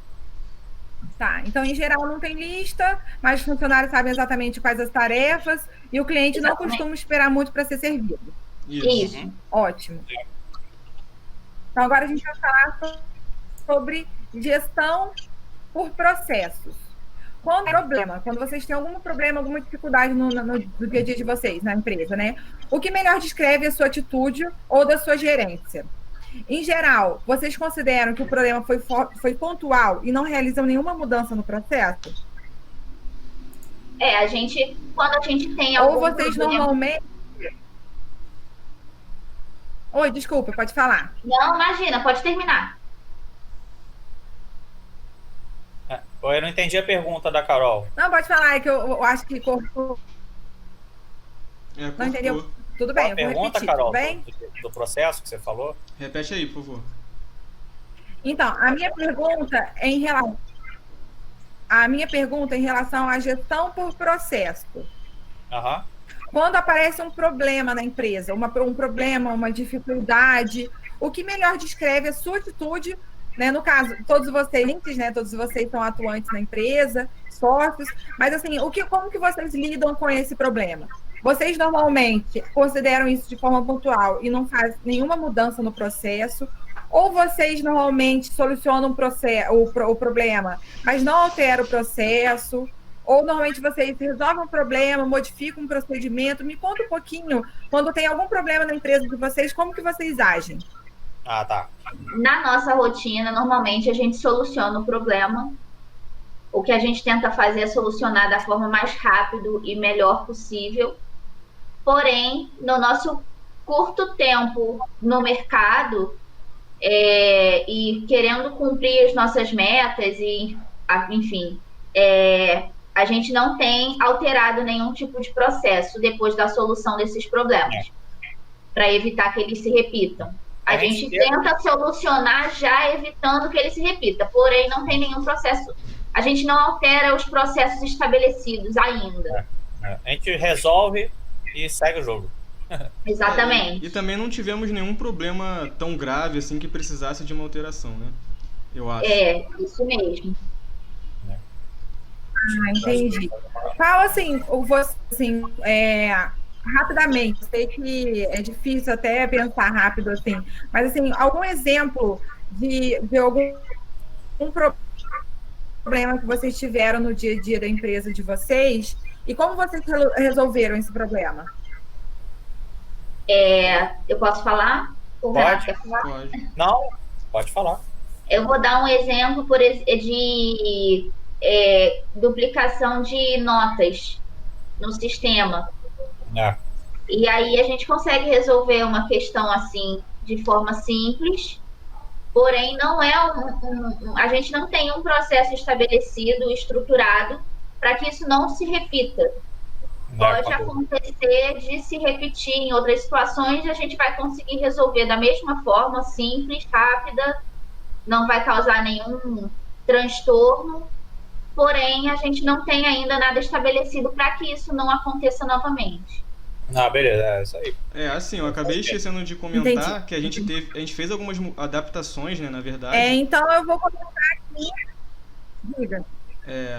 tá. Então, em geral, não tem lista, mas os funcionários sabem exatamente quais as tarefas e o cliente não Exatamente. costuma esperar muito para ser servido. Isso. Isso. Ótimo. Então, agora a gente vai falar sobre gestão por processos. Quando problema, quando vocês têm algum problema, alguma dificuldade no dia a dia de vocês, na empresa, né? O que melhor descreve a sua atitude ou da sua gerência? Em geral, vocês consideram que o problema foi pontual e não realizam nenhuma mudança no processo? Quando a gente tem Ou algum vocês problema... normalmente... Oi, desculpa, pode falar. Não, imagina, pode terminar. Eu não entendi a pergunta da Carol. Não, pode falar, é que eu acho que cortou. É, Não entendeu? cortou. Tudo Qual bem, a eu vou pergunta, repetir, Carol, tudo bem? do processo que você falou? Repete aí, por favor. Então, a minha pergunta é em relação à gestão por processo. Aham. Quando aparece um problema na empresa, um problema, uma dificuldade, o que melhor descreve a sua atitude, né? No caso, todos vocês são atuantes na empresa, sócios, mas assim, como que vocês lidam com esse problema? Vocês normalmente consideram isso de forma pontual e não fazem nenhuma mudança no processo? Ou vocês normalmente solucionam o problema, mas não alteram o processo? Ou normalmente vocês resolvem um problema, modificam um procedimento? Me conta um pouquinho, quando tem algum problema na empresa de vocês, como que vocês agem? Ah, tá. Na nossa rotina, normalmente a gente soluciona o problema. O que a gente tenta fazer é solucionar da forma mais rápida e melhor possível. Porém, no nosso curto tempo no mercado, e querendo cumprir as nossas metas, e, enfim, a gente não tem alterado nenhum tipo de processo depois da solução desses problemas, para evitar que eles se repitam. A gente tenta solucionar já evitando que ele se repita, porém não tem nenhum processo. A gente não altera os processos estabelecidos ainda. A gente resolve e segue o jogo. Exatamente. E também não tivemos nenhum problema tão grave assim que precisasse de uma alteração, né? Eu acho. Isso mesmo. Ah, entendi. Qual, assim, rapidamente, sei que é difícil até pensar rápido, assim, mas, assim, algum exemplo de algum problema que vocês tiveram no dia a dia da empresa de vocês e como vocês resolveram esse problema? Eu posso falar? O Renato quer falar? Pode. Não, pode falar. Eu vou dar um exemplo de duplicação de notas no sistema. E aí a gente consegue resolver uma questão assim de forma simples, porém não é a gente não tem um processo estabelecido, estruturado, para que isso não se repita. Pode acontecer de se repetir em outras situações e a gente vai conseguir resolver da mesma forma, simples, rápida, não vai causar nenhum transtorno, porém a gente não tem ainda nada estabelecido para que isso não aconteça novamente. Beleza, é isso aí. Assim, eu acabei esquecendo de comentar que a gente fez algumas adaptações, né, na verdade. Então eu vou comentar aqui. Diga.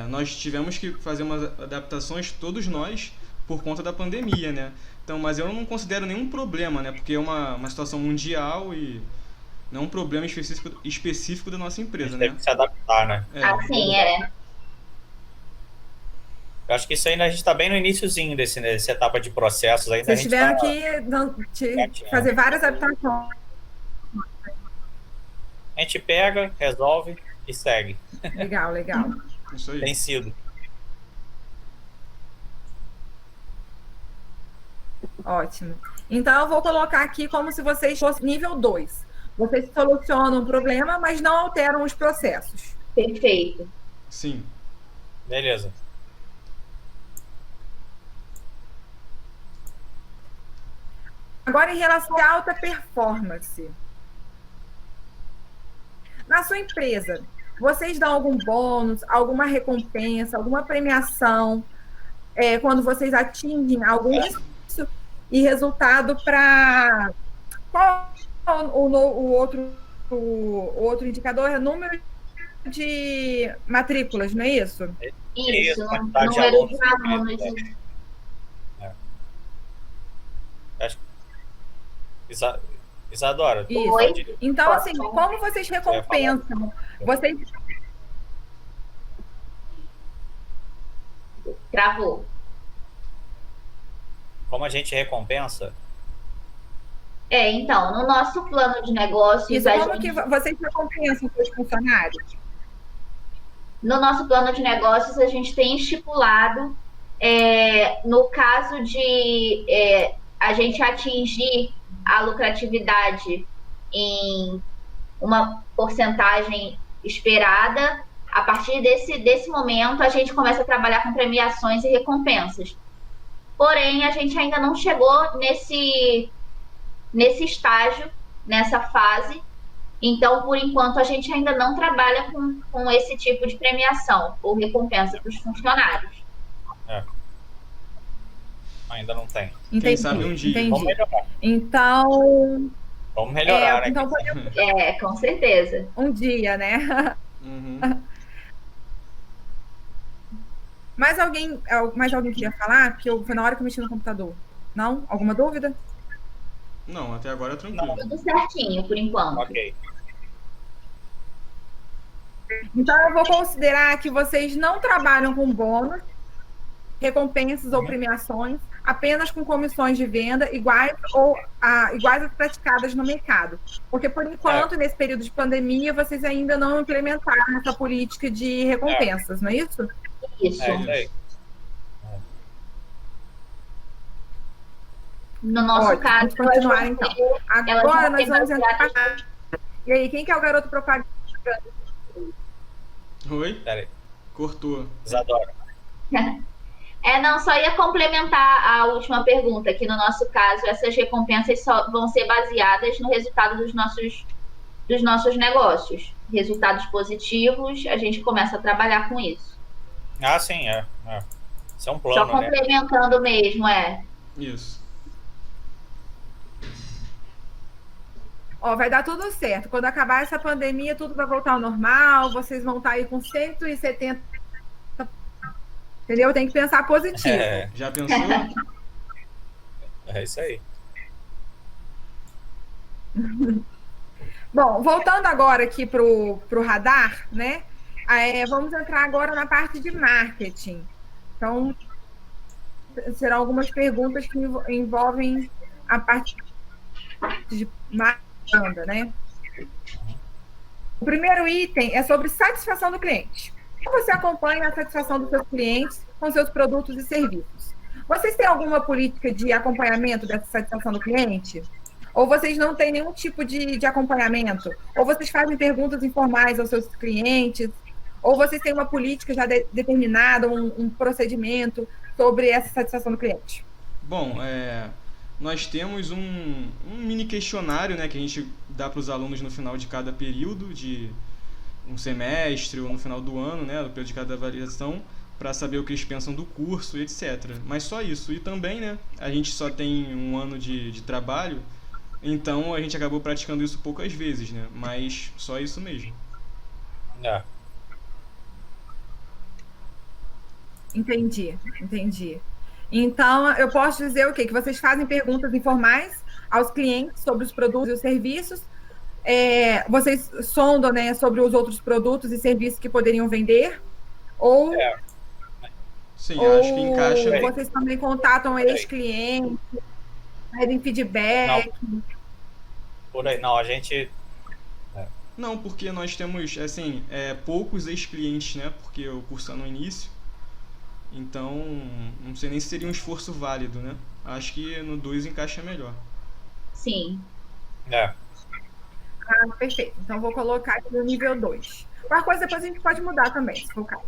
Nós tivemos que fazer umas adaptações, todos nós, por conta da pandemia, né? Então, mas eu não considero nenhum problema, né? Porque é uma situação mundial e não um problema específico da nossa empresa, né? Tem que se adaptar, né? Assim, Eu acho que isso ainda a gente está bem no iniciozinho dessa etapa de processos. Ainda vocês tiveram que fazer várias adaptações. A gente pega, resolve e segue. Legal. Isso aí. Tem sido. Ótimo. Então, eu vou colocar aqui como se vocês fossem nível 2. Vocês solucionam o problema, mas não alteram os processos. Perfeito. Sim. Beleza. Agora, em relação à alta performance. Na sua empresa, vocês dão algum bônus, alguma recompensa, alguma premiação, quando vocês atingem algum isso e resultado para... Qual o outro indicador? É número de matrículas, não é isso? Isso, quantidade de número de alunos. alunos. Acho... Isadora. Isso. Oi? Então, assim, como vocês recompensam? Vocês... Travou. Como a gente recompensa? Então, no nosso plano de negócios... Isso, como que vocês recompensam seus funcionários? No nosso plano de negócios, a gente tem estipulado, no caso de a gente atingir a lucratividade em uma porcentagem esperada, a partir desse momento, a gente começa a trabalhar com premiações e recompensas. Porém, a gente ainda não chegou nesse estágio, nessa fase. Então, por enquanto, a gente ainda não trabalha com esse tipo de premiação ou recompensa para os funcionários. Ainda não tem. Entendi. Quem sabe um dia. Entendi. Vamos melhorar. Então... Vamos melhorar, né? Então, podemos... Com certeza. Um dia, né? Uhum. Mais alguém queria falar? Porque foi na hora que eu mexi no computador. Não? Alguma dúvida? Não, até agora é tranquilo. Tudo certinho, por enquanto. Ok. Então, eu vou considerar que vocês não trabalham com bônus, recompensas ou premiações, apenas com comissões de venda iguais às praticadas no mercado. Porque, por enquanto, nesse período de pandemia, vocês ainda não implementaram essa política de recompensas, não é isso? Isso. Isso aí. No nosso Ótimo, caso, vamos continuar, então. Agora nós vamos entrar... E aí, quem que é o garoto propaganda? Oi? Pera aí. Cortou. Isadora. Não, só ia complementar a última pergunta, que no nosso caso, essas recompensas só vão ser baseadas no resultado dos nossos negócios. Resultados positivos, a gente começa a trabalhar com isso. Ah, sim, Isso é um plano, Só complementando mesmo, Isso. Vai dar tudo certo. Quando acabar essa pandemia, tudo vai voltar ao normal, vocês vão estar aí com 170. Entendeu? Tem que pensar positivo. Já pensou? É isso aí. Bom, voltando agora aqui para o radar, né? Vamos entrar agora na parte de marketing. Então, serão algumas perguntas que envolvem a parte de marketing, né? O primeiro item é sobre satisfação do cliente. Como você acompanha a satisfação dos seus clientes com seus produtos e serviços? Vocês têm alguma política de acompanhamento dessa satisfação do cliente? Ou vocês não têm nenhum tipo de acompanhamento? Ou vocês fazem perguntas informais aos seus clientes? Ou vocês têm uma política já determinada, um procedimento sobre essa satisfação do cliente? Bom, nós temos um mini questionário, né, que a gente dá para os alunos no final de cada período, de um semestre ou no final do ano, né, no período de cada avaliação, para saber o que eles pensam do curso, etc. Mas só isso. E também, né, a gente só tem um ano de trabalho, então a gente acabou praticando isso poucas vezes, né, mas só isso mesmo. Entendi. Então, eu posso dizer o quê? Que vocês fazem perguntas informais aos clientes sobre os produtos e os serviços, vocês sondam, né, sobre os outros produtos e serviços que poderiam vender, ou... Sim, acho que encaixa. Vocês também contatam ex-clientes, pedem feedback... Não. Por aí, não, a gente... Não, porque nós temos, assim, poucos ex-clientes, né, porque o curso está no início. Então, não sei nem se seria um esforço válido, né? Acho que no 2 encaixa melhor. Sim. Perfeito. Então, vou colocar aqui no nível 2. Qualquer coisa depois a gente pode mudar também, se for o caso.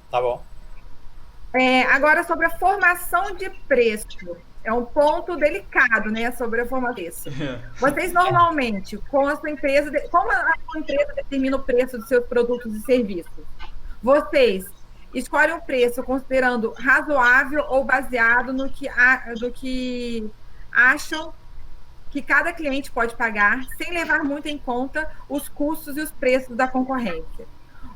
Tá bom. Agora, sobre a formação de preço. é um ponto delicado, né, sobre a forma disso. Vocês normalmente, com a sua empresa, como a sua empresa determina o preço dos seus produtos e serviços? Vocês escolhem o preço considerando razoável ou baseado no que acham que cada cliente pode pagar, sem levar muito em conta os custos e os preços da concorrência?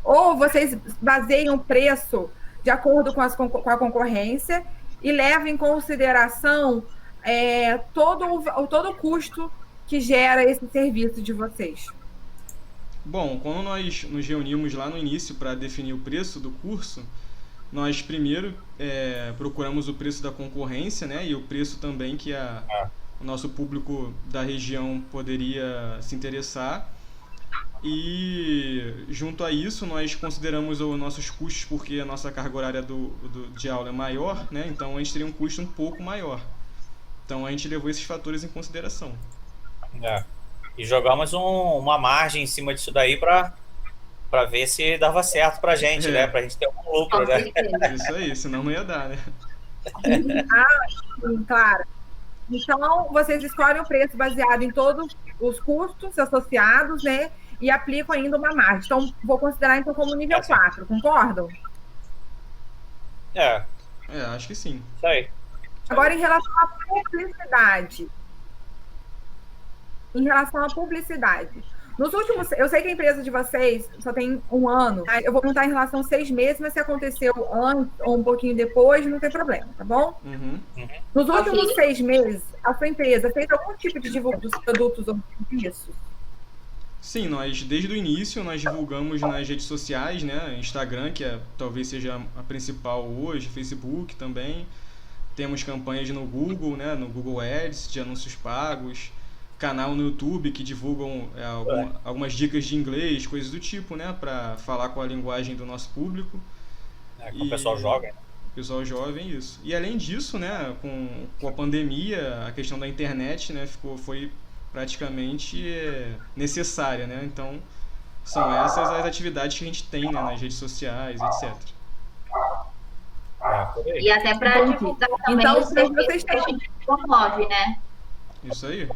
Ou vocês baseiam o preço de acordo com a concorrência e levam em consideração todo o custo que gera esse serviço de vocês? Bom, quando nós nos reunimos lá no início para definir o preço do curso, nós primeiro procuramos o preço da concorrência, né, e o preço também que o nosso público da região poderia se interessar. E junto a isso nós consideramos os nossos custos, porque a nossa carga horária de aula é maior, né? Então a gente teria um custo um pouco maior. Então a gente levou esses fatores em consideração. E jogamos uma margem em cima disso daí para ver se dava certo pra gente, né? Pra gente ter um lucro, né? Isso aí, senão não ia dar, né? Sim, claro. Então, vocês escolhem o preço baseado em todos os custos associados, né? E aplicam ainda uma margem. Então, vou considerar então como nível 4, concordam? Acho que sim. Isso aí. Agora, em relação à publicidade. Nos últimos, eu sei que a empresa de vocês só tem 1 ano. Eu vou contar em relação a 6 meses, mas se aconteceu antes ou um pouquinho depois, não tem problema, tá bom? Nos últimos 6 meses, a sua empresa fez algum tipo de divulgação dos produtos ou serviços? Sim, nós desde o início nós divulgamos nas redes sociais, né? Instagram, que talvez seja a principal hoje, Facebook também. Temos campanhas no Google, né? No Google Ads, de anúncios pagos. Canal no YouTube que divulgam algumas dicas de inglês, coisas do tipo, né? Para falar com a linguagem do nosso público. Com o pessoal jovem. O pessoal jovem, isso. E além disso, né? Com a pandemia, a questão da internet, né? Foi praticamente necessária, né? Então, são essas as atividades que a gente tem, né? Nas redes sociais, etc. E até para divulgar também então, o serviço que a gente promove, né? Isso aí.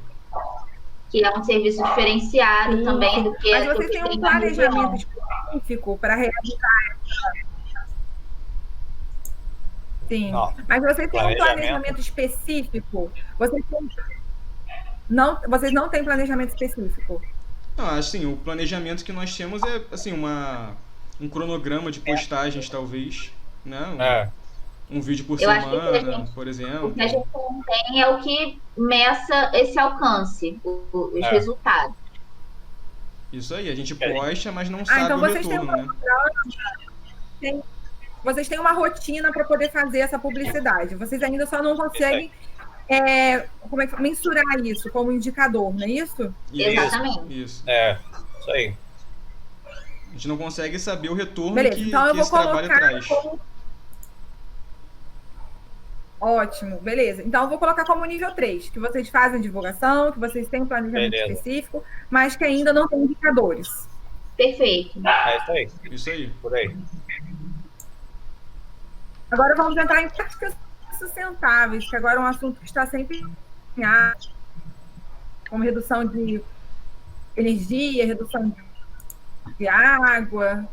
Que é um serviço diferenciado também do que... Mas vocês têm um planejamento específico para realizar Sim, mas vocês têm um planejamento específico? Vocês não têm planejamento específico? Não, assim, o planejamento que nós temos é assim, um cronograma de postagens, talvez, né? Um vídeo por semana, por exemplo. O que a gente não tem é o que meça esse alcance, os resultados. Isso aí, a gente posta, mas não sabe então o retorno, né? Vocês têm uma rotina para poder fazer essa publicidade. Vocês ainda só não conseguem mensurar isso como indicador, não é isso? Exatamente. Isso. Isso aí. A gente não consegue saber o retorno que esse trabalho traz. Ótimo, beleza. Então, eu vou colocar como nível 3, que vocês fazem divulgação, que vocês têm um planejamento específico, mas que ainda não tem indicadores. Perfeito. Isso aí. Isso aí. Por aí. Agora vamos entrar em práticas sustentáveis, que agora é um assunto que está sempre em arte, como redução de energia, redução de água.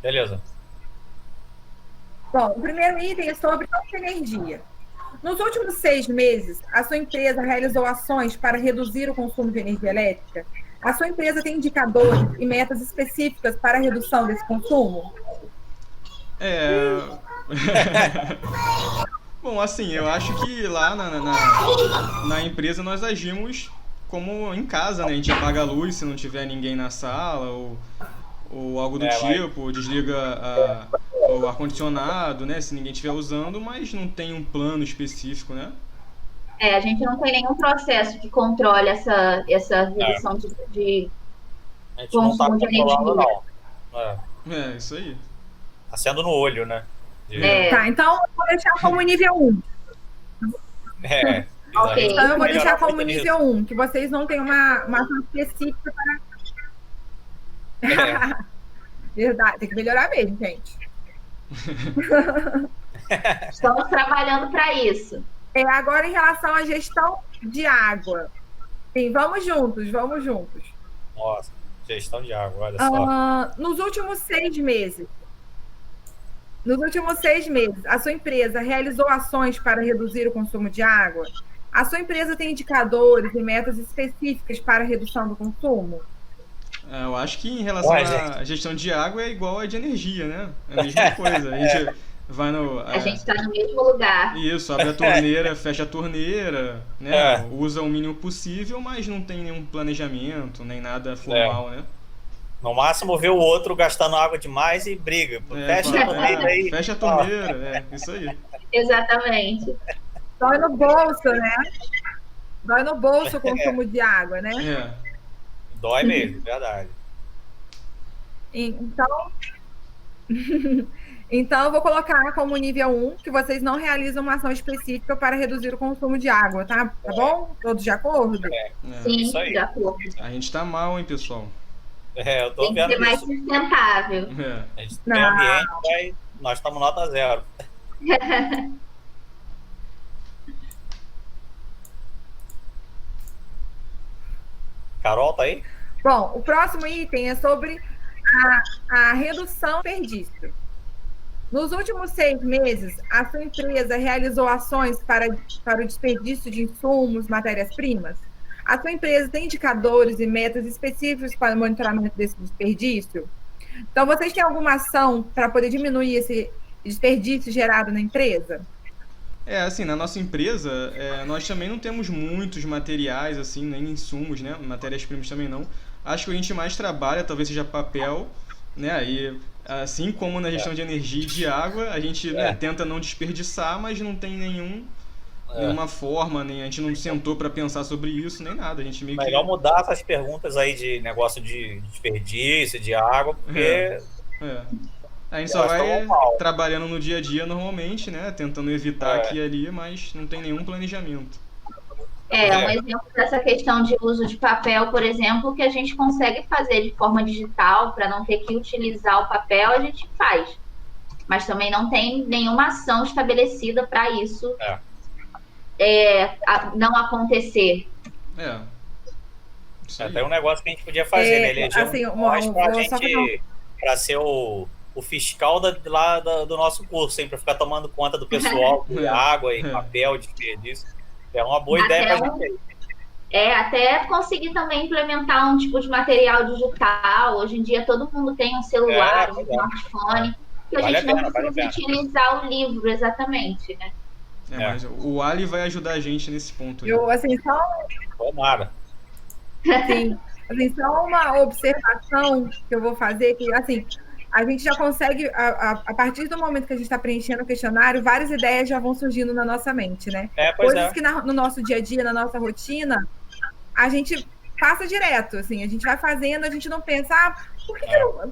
Beleza. Bom, o primeiro item é sobre energia. Nos últimos 6 meses, a sua empresa realizou ações para reduzir o consumo de energia elétrica? A sua empresa tem indicadores e metas específicas para a redução desse consumo? Bom, assim, eu acho que lá na empresa nós agimos como em casa, né? A gente apaga a luz se não tiver ninguém na sala ou algo do tipo, desliga o ar-condicionado, né? Se ninguém estiver usando, mas não tem um plano específico, né? A gente não tem nenhum processo que controle essa redução de consumo de energia. Não. Isso aí. Tá sendo no olho, né? Tá, então eu vou deixar como nível 1. Ok. Então eu vou deixar como nível 1, que vocês não têm uma ação específica para... Verdade, tem que melhorar mesmo, gente. Estamos trabalhando para isso. Agora, em relação à gestão de água. Sim, vamos juntos. Nossa, gestão de água, olha só. Nos últimos 6 meses, a sua empresa realizou ações para reduzir o consumo de água? A sua empresa tem indicadores e metas específicas para a redução do consumo? Eu acho que em relação à gestão de água é igual a de energia, né? É a mesma coisa. A gente vai no... A gente está no mesmo lugar. Isso, abre a torneira, fecha a torneira, né? Usa o mínimo possível, mas não tem nenhum planejamento, nem nada formal, né? No máximo vê o outro gastando água demais e briga. Fecha a torneira aí. Fecha a torneira, isso aí. Exatamente. Dói no bolso, né? Dói no bolso o consumo de água, né? Dói mesmo, verdade. Então, eu vou colocar como nível 1 que vocês não realizam uma ação específica para reduzir o consumo de água, tá? Tá bom? Todos de acordo? Sim, isso aí. de acordo. A gente tá mal, hein, pessoal? Eu tô Tem que vendo ser mais isso. sustentável. A gente tem ambiente, nós estamos nota 0. Carol, tá aí? Bom, o próximo item é sobre a redução do desperdício. Nos últimos 6 meses, a sua empresa realizou ações para o desperdício de insumos, matérias-primas? A sua empresa tem indicadores e metas específicos para o monitoramento desse desperdício? Então, vocês têm alguma ação para poder diminuir esse desperdício gerado na empresa? Assim, na nossa empresa, nós também não temos muitos materiais, assim, nem insumos, né? Matérias-primas também não. Acho que a gente mais trabalha, talvez seja papel, né? E assim como na gestão de energia e de água, a gente tenta não desperdiçar, mas não tem nenhuma forma, nem a gente não sentou para pensar sobre isso, nem nada. A gente meio Melhor mudar essas perguntas aí de negócio de desperdício, de água, porque... A gente só vai trabalhando no dia a dia normalmente, né? Tentando evitar aqui e ali, mas não tem nenhum planejamento. Um exemplo dessa questão de uso de papel, por exemplo, que a gente consegue fazer de forma digital para não ter que utilizar o papel, a gente faz. Mas também não tem nenhuma ação estabelecida para isso não acontecer. Tem um negócio que a gente podia fazer, né? Eleger para ser o fiscal do nosso curso, para ficar tomando conta do pessoal de água e papel, desperdício. É uma boa ideia para a gente. Até conseguir também implementar um tipo de material digital. Hoje em dia todo mundo tem um celular, um smartphone, que a gente não precisa utilizar o livro exatamente, né? Mas o Ali vai ajudar a gente nesse ponto. Tomara. Sim. Só uma observação que eu vou fazer, que assim, a gente já consegue, a partir do momento que a gente está preenchendo o questionário, várias ideias já vão surgindo na nossa mente, né? Coisas que no nosso dia a dia, na nossa rotina, a gente passa direto, assim, a gente vai fazendo, a gente não pensa,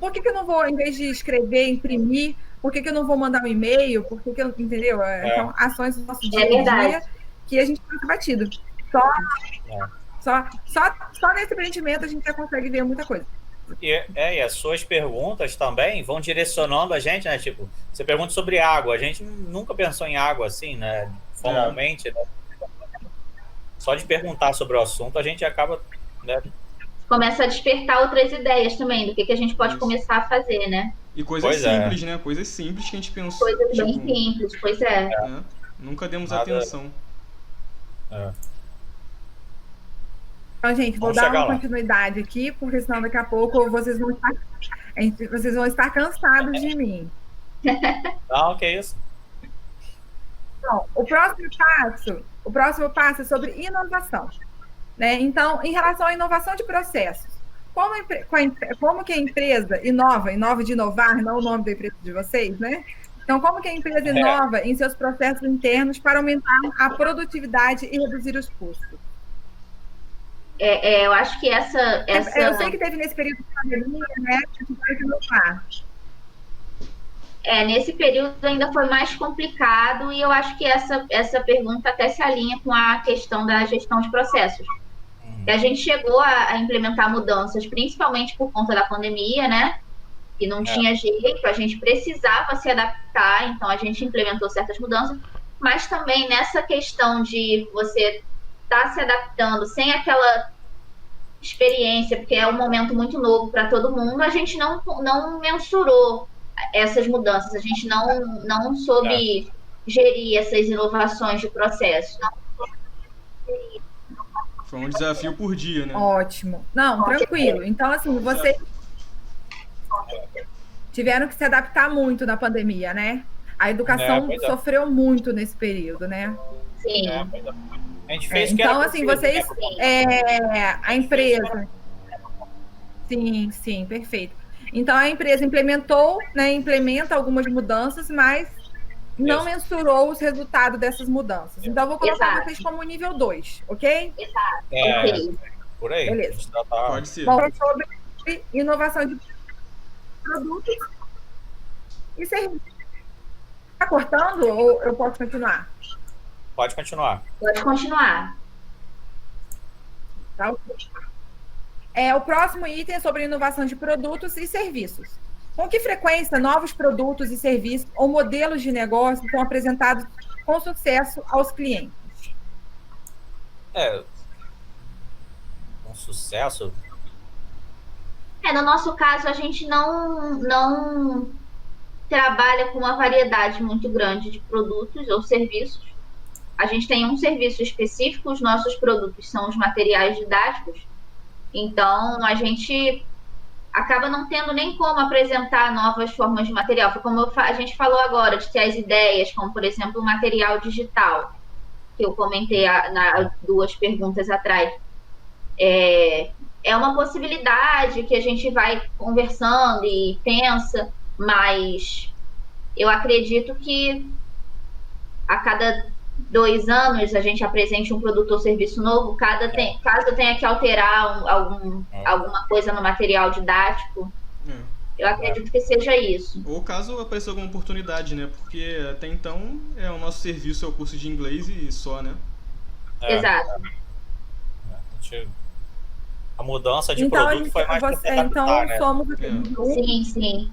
por que eu não vou, em vez de escrever, imprimir, por que eu não vou mandar um e-mail, entendeu? Então, ações do nosso dia a dia que a gente passa batido. Só nesse preenchimento a gente já consegue ver muita coisa. E as suas perguntas também vão direcionando a gente, né? Tipo, você pergunta sobre água, a gente nunca pensou em água assim, né? Formalmente, né? Só de perguntar sobre o assunto, a gente acaba, né? Começa a despertar outras ideias também, do que a gente pode começar a fazer, né? E coisas simples, né? Coisas simples que a gente pensou. Coisas bem simples, pois é. Nunca demos atenção. Então, gente, vou dar uma continuidade aqui, porque senão daqui a pouco vocês vão estar cansados de mim. Não, que isso. Então, o próximo passo é sobre inovação. Né? Então, em relação à inovação de processos, como que a empresa inova de inovar, não o nome da empresa de vocês, né? Então, como que a empresa inova em seus processos internos para aumentar a produtividade e reduzir os custos? Eu acho que essa... Eu sei que teve nesse período de pandemia, né? A gente vai inovar. Nesse período ainda foi mais complicado e eu acho que essa pergunta até se alinha com a questão da gestão de processos. A gente chegou a implementar mudanças, principalmente por conta da pandemia, né? e não tinha jeito, a gente precisava se adaptar, então a gente implementou certas mudanças, mas também nessa questão de você estar se adaptando sem aquela experiência, porque é um momento muito novo para todo mundo, a gente não mensurou essas mudanças, a gente não soube gerir essas inovações de processo. Foi um desafio por dia, né? Ótimo. Não, tranquilo. Então, assim, vocês tiveram que se adaptar muito na pandemia, né? A educação sofreu muito nesse período, né? Sim. A gente fez então, assim, vocês... a empresa... Sim, perfeito. Então, a empresa implementa algumas mudanças, mas não mensurou os resultados dessas mudanças. Então, eu vou colocar vocês como nível 2, ok? Ok. Por aí. Beleza. Pode ser. Bom, sobre inovação de produtos e serviços. Está cortando ou eu posso continuar? Pode continuar. Pode continuar. Tá? O próximo item é sobre inovação de produtos e serviços. Com que frequência novos produtos e serviços ou modelos de negócio são apresentados com sucesso aos clientes? Com sucesso? No nosso caso, a gente não trabalha com uma variedade muito grande de produtos ou serviços. A gente tem um serviço específico, os nossos produtos são os materiais didáticos, então a gente acaba não tendo nem como apresentar novas formas de material. Foi como a gente falou agora, de ter as ideias, como, por exemplo, o material digital, que eu comentei nas 2 perguntas atrás. É uma possibilidade que a gente vai conversando e pensa, mas eu acredito que a cada 2 anos a gente apresente um produto ou serviço novo, caso tenha que alterar alguma coisa no material didático, eu acredito que seja isso. Ou caso apareça alguma oportunidade, né? Porque até então o nosso serviço é o curso de inglês e só, né? Exato. A mudança de produto foi mais para adaptar, então, né? somos... Sim.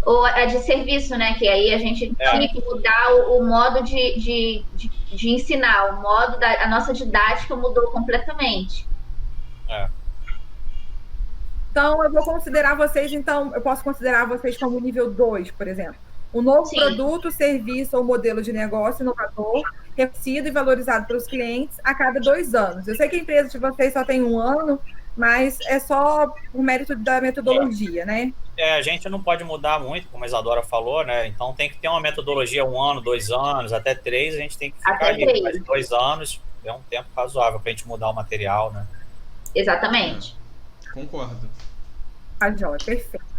Ou a de serviço, né? Que aí a gente tinha que mudar o modo de ensinar, o modo a nossa didática mudou completamente. Então, eu vou considerar vocês, eu posso considerar vocês como nível 2, por exemplo. Um novo produto, serviço ou modelo de negócio inovador, reconhecido e valorizado pelos clientes a cada 2 anos. Eu sei que a empresa de vocês só tem 1 ano, mas é só por mérito da metodologia, né? A gente não pode mudar muito, como a Isadora falou, né? Então tem que ter uma metodologia 1 ano, 2 anos, até 3, a gente tem que ficar ali. Mas 2 anos é um tempo razoável para a gente mudar o material, né? Exatamente. Concordo. Joia, perfeito.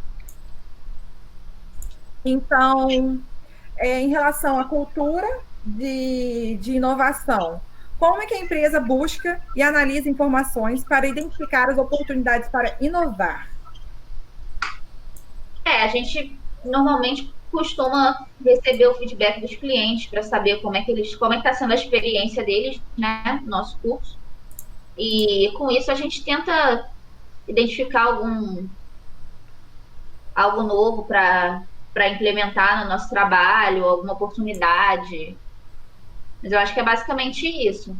Então, em relação à cultura de inovação, como é que a empresa busca e analisa informações para identificar as oportunidades para inovar? A gente normalmente costuma receber o feedback dos clientes para saber como é que está sendo a experiência deles, né, no nosso curso. E com isso a gente tenta identificar algo novo para implementar no nosso trabalho, alguma oportunidade. Mas eu acho que é basicamente isso.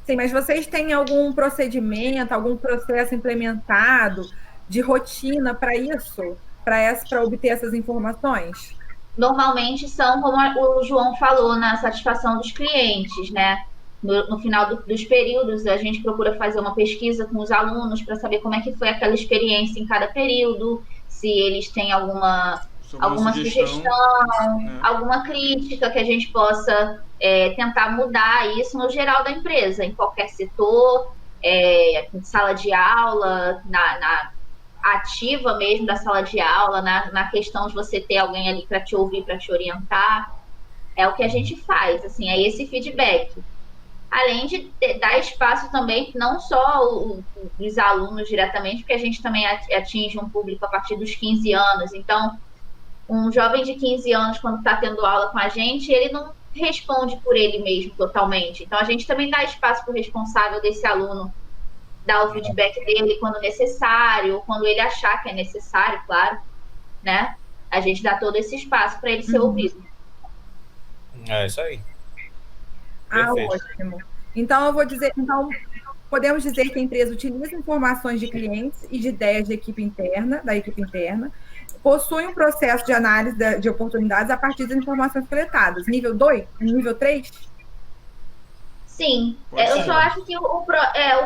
Sim, mas vocês têm algum procedimento, algum processo implementado de rotina para isso? Para obter essas informações? Normalmente são, como o João falou, na satisfação dos clientes, né? No final dos períodos, a gente procura fazer uma pesquisa com os alunos para saber como é que foi aquela experiência em cada período, se eles têm alguma sugestão, né? Alguma crítica que a gente possa tentar mudar isso no geral da empresa, em qualquer setor, sala de aula, na ativa mesmo da sala de aula, na questão de você ter alguém ali para te ouvir, para te orientar. É o que a gente faz, assim, é esse feedback. Além de dar espaço também, não só os alunos diretamente, porque a gente também atinge um público a partir dos 15 anos. Então, um jovem de 15 anos, quando está tendo aula com a gente, ele não responde por ele mesmo totalmente. Então, a gente também dá espaço para o responsável desse aluno dar o feedback dele quando necessário, quando ele achar que é necessário, claro, né? A gente dá todo esse espaço para ele ser ouvido. É isso aí. Perfeito. Ótimo. Então, podemos dizer que a empresa utiliza informações de clientes e de ideias da equipe interna, possui um processo de análise de oportunidades a partir das informações coletadas. Nível 2? Nível 3? Sim. Eu só acho que o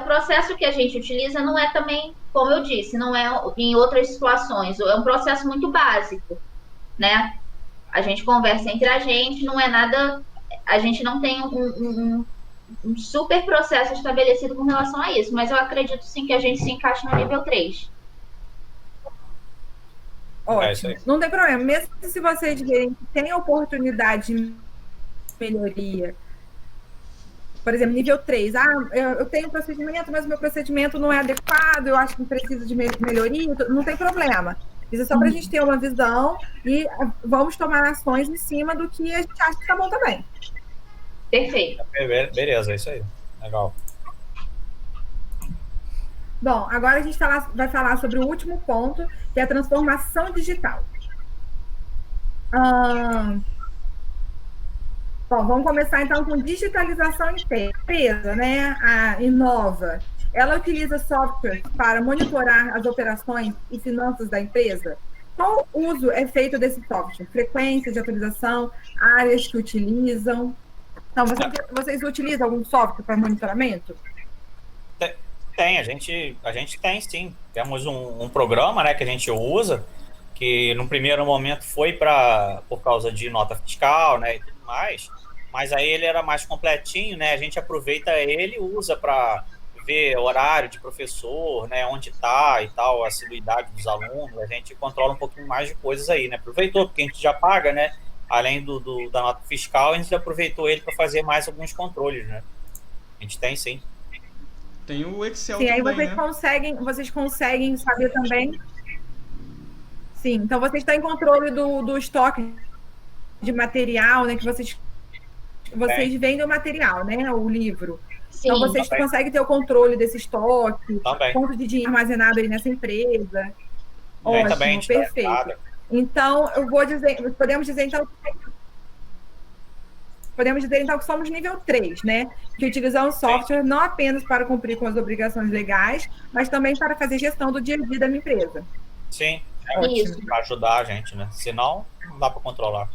processo que a gente utiliza não é também, como eu disse, não é em outras situações. É um processo muito básico, né? A gente conversa entre a gente, não é nada... A gente não tem um super processo estabelecido com relação a isso, mas eu acredito sim que a gente se encaixa no nível 3. Ótimo. Não tem problema. Mesmo se vocês verem que tem oportunidade de melhoria, por exemplo, nível 3, eu tenho procedimento, mas o meu procedimento não é adequado, eu acho que precisa de melhoria, não tem problema. Isso é só para a gente ter uma visão e vamos tomar ações em cima do que a gente acha que está bom também. Perfeito. Beleza, é isso aí. Legal. Bom, agora a gente vai falar sobre o último ponto, que é a transformação digital. Bom, vamos começar então com digitalização interna. A empresa, né, a Inova, ela utiliza software para monitorar as operações e finanças da empresa? Qual uso é feito desse software? Frequência de atualização, áreas que utilizam? Então, vocês utilizam algum software para monitoramento? Tem, a gente tem sim. Temos um programa, né, que a gente usa, que no primeiro momento foi por causa de nota fiscal, né, e tudo mais, mas aí ele era mais completinho, né, a gente aproveita ele e usa para ver horário de professor, né, onde está e tal, a assiduidade dos alunos, a gente controla um pouquinho mais de coisas aí, né, aproveitou, porque a gente já paga, né, além da nota fiscal, a gente aproveitou ele para fazer mais alguns controles, né, a gente tem sim. Tem o Excel sim, também, aí vocês conseguem saber também. Sim, então vocês têm controle do estoque de material, né? Que vocês vendem o material, né? O livro. Sim, então vocês conseguem ter o controle desse estoque, quanto de dinheiro armazenado aí nessa empresa. Ótimo, também, perfeito. Então, eu vou dizer, podemos dizer então que somos nível 3, né? Que utilizamos software não apenas para cumprir com as obrigações legais, mas também para fazer gestão do dia a dia da minha empresa. Sim, isso. Para ajudar a gente, né? Senão, não dá para controlar.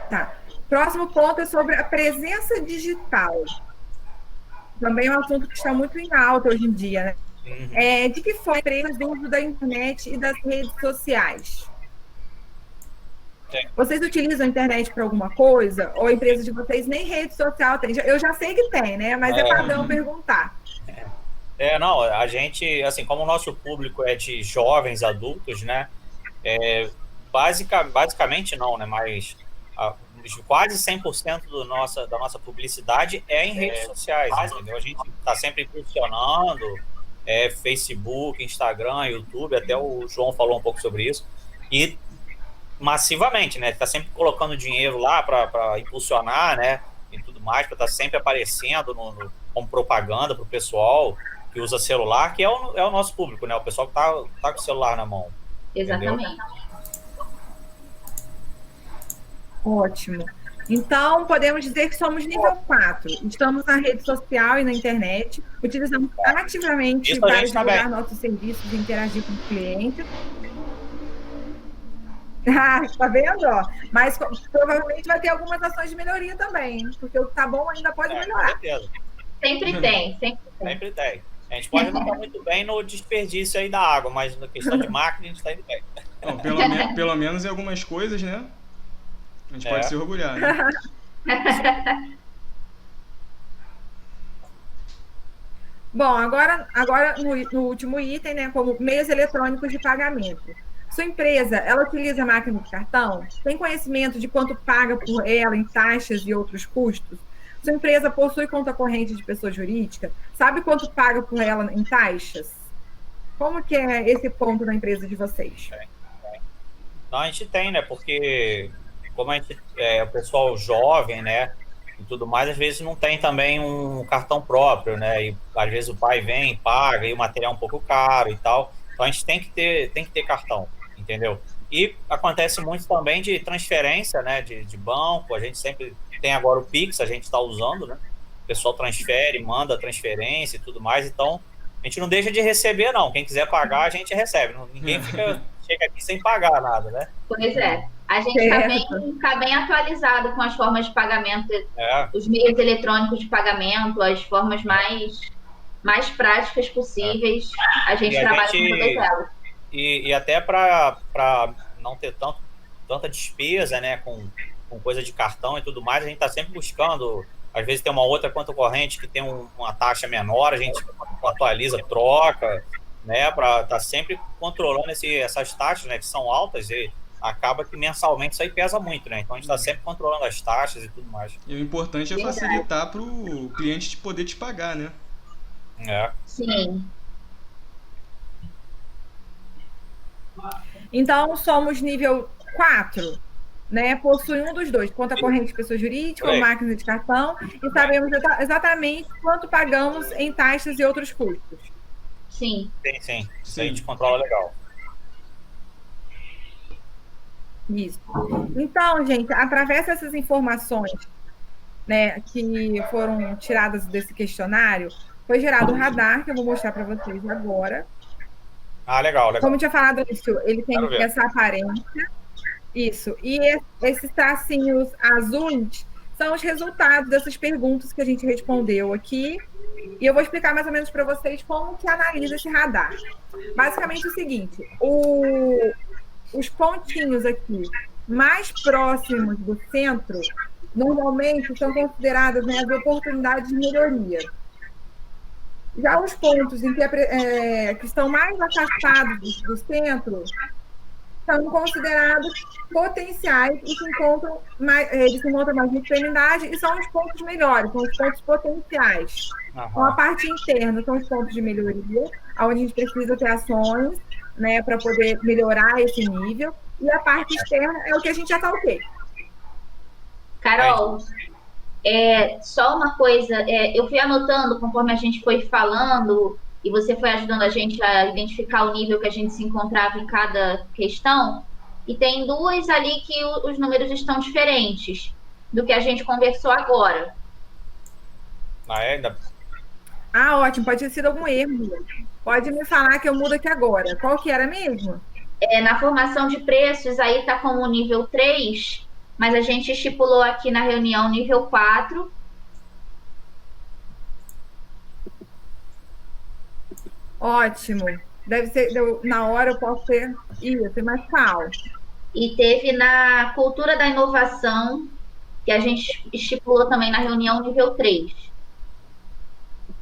Tá. Próximo ponto é sobre a presença digital. Também é um assunto que está muito em alta hoje em dia, né? Uhum. De que forma empresas do uso da internet e das redes sociais? Vocês utilizam a internet para alguma coisa? Ou a empresa de vocês nem rede social tem? Eu já sei que tem, né? Mas é padrão perguntar. Não, a gente, assim, como o nosso público é de jovens adultos, né? Basicamente não, né? Mas quase 100% da nossa publicidade é em redes sociais, entendeu? A gente está sempre impulsionando Facebook, Instagram, YouTube, até o João falou um pouco sobre isso. E massivamente, né? Tá sempre colocando dinheiro lá para impulsionar, né? E tudo mais, para estar sempre aparecendo como propaganda para o pessoal que usa celular, que é o nosso público, né? O pessoal que tá com o celular na mão. Exatamente. Entendeu? Ótimo. Então, podemos dizer que somos nível 4. Estamos na rede social e na internet, utilizamos ativamente para divulgar nossos serviços e interagir com o cliente. Tá vendo? Mas provavelmente vai ter algumas ações de melhoria também, porque o que tá bom ainda pode melhorar. Sempre tem. Sempre tem. A gente pode não estar muito bem no desperdício aí da água, mas na questão de máquina a gente está indo bem. Bom, pelo menos em algumas coisas, né? A gente pode se orgulhar, né? Bom, agora no último item, né, como meios eletrônicos de pagamento. Sua empresa, ela utiliza máquina de cartão? Tem conhecimento de quanto paga por ela em taxas e outros custos? Sua empresa possui conta corrente de pessoa jurídica? Sabe quanto paga por ela em taxas? Como que é esse ponto da empresa de vocês? Não, a gente tem, né? Porque como a gente o pessoal jovem, né? e tudo mais, às vezes não tem também um cartão próprio, né? E às vezes o pai vem, paga, e o material é um pouco caro e tal. Então a gente tem que ter cartão, entendeu? E acontece muito também de transferência, né? De banco, a gente sempre tem agora o Pix, a gente está usando, né? O pessoal transfere, manda transferência e tudo mais, então a gente não deixa de receber, não. Quem quiser pagar, a gente recebe. Ninguém chega aqui sem pagar nada, né? Pois é. A gente está bem atualizado com as formas de pagamento, os meios eletrônicos de pagamento, as formas mais práticas possíveis. A gente trabalha com todas elas. E até para não ter tanta despesa, né, com coisa de cartão e tudo mais, a gente está sempre buscando. Às vezes tem uma outra conta corrente que tem uma taxa menor, a gente atualiza, troca, né, para estar sempre controlando essas taxas, né, que são altas, e acaba que mensalmente isso aí pesa muito, né? Então a gente está sempre controlando as taxas e tudo mais. E o importante é facilitar para o cliente poder te pagar, né? Sim. Então somos nível 4. Né, possui um dos dois, conta corrente de pessoa jurídica ou máquina de cartão, e sabemos exatamente quanto pagamos em taxas e outros custos. Sim. Sim. Isso a gente controla legal. Isso. Então, gente, através dessas informações, né, que foram tiradas desse questionário, foi gerado um radar, que eu vou mostrar para vocês agora. Legal. Como eu tinha falado antes, ele tem essa aparência. Isso. E esses tracinhos azuis são os resultados dessas perguntas que a gente respondeu aqui. E eu vou explicar mais ou menos para vocês como que analisa esse radar. Basicamente é o seguinte, os pontinhos aqui mais próximos do centro, normalmente são consideradas, né, as oportunidades de melhoria. Já os pontos em que estão mais afastados do centro são considerados potenciais e se encontram mais disponibilidade e são os pontos melhores, são os pontos potenciais. Então, a parte interna são os pontos de melhoria, onde a gente precisa ter ações, né, para poder melhorar esse nível, e a parte externa é o que a gente já está ok. Carol, só uma coisa, eu fui anotando conforme a gente foi falando, e você foi ajudando a gente a identificar o nível que a gente se encontrava em cada questão, e tem duas ali que os números estão diferentes do que a gente conversou agora. Ainda? Ótimo, pode ter sido algum erro. Pode me falar que eu mudo aqui agora. Qual que era mesmo? Na formação de preços, aí está como nível 3, mas a gente estipulou aqui na reunião nível 4. Ótimo. Deve ser, na hora eu posso ser mais calmo. E teve na cultura da inovação, que a gente estipulou também na reunião nível 3.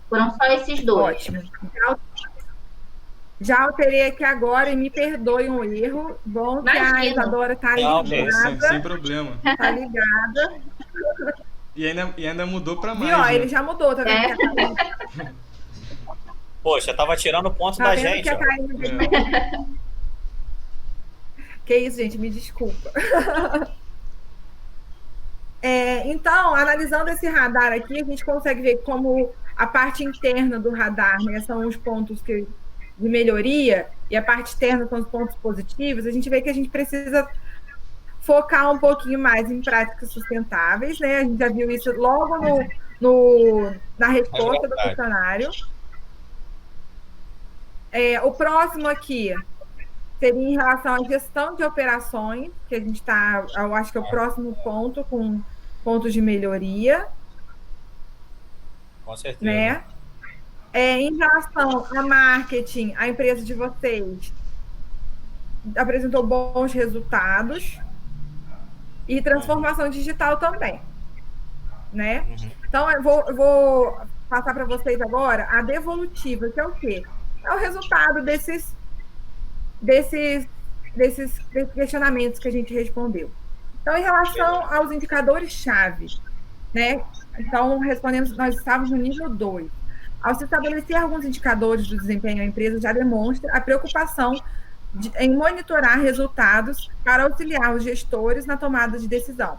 Foram só esses dois. Ótimo. Já alterei aqui agora e me perdoem o erro. Bom que a Isadora está ligada. Sem problema. Está ligada. E ainda mudou para mais. Viu? Ele já mudou, tá vendo? Poxa, tava tirando ponto da gente. Que isso, gente, me desculpa. Então, analisando esse radar aqui, a gente consegue ver como a parte interna do radar, né, são os pontos de melhoria, e a parte externa são os pontos positivos. A gente vê que a gente precisa focar um pouquinho mais em práticas sustentáveis, né? A gente já viu isso logo na resposta do questionário. O próximo aqui seria em relação à gestão de operações, que a gente está, eu acho que é o próximo ponto, com pontos de melhoria. Com certeza. Né? Em relação a marketing, a empresa de vocês apresentou bons resultados, e transformação digital também, né? Então, eu vou passar para vocês agora a devolutiva, que é o quê? É o resultado desses questionamentos que a gente respondeu. Então, em relação aos indicadores-chave, né? Então, respondemos, nós estávamos no nível 2. Ao se estabelecer alguns indicadores do desempenho da empresa, já demonstra a preocupação em monitorar resultados para auxiliar os gestores na tomada de decisão.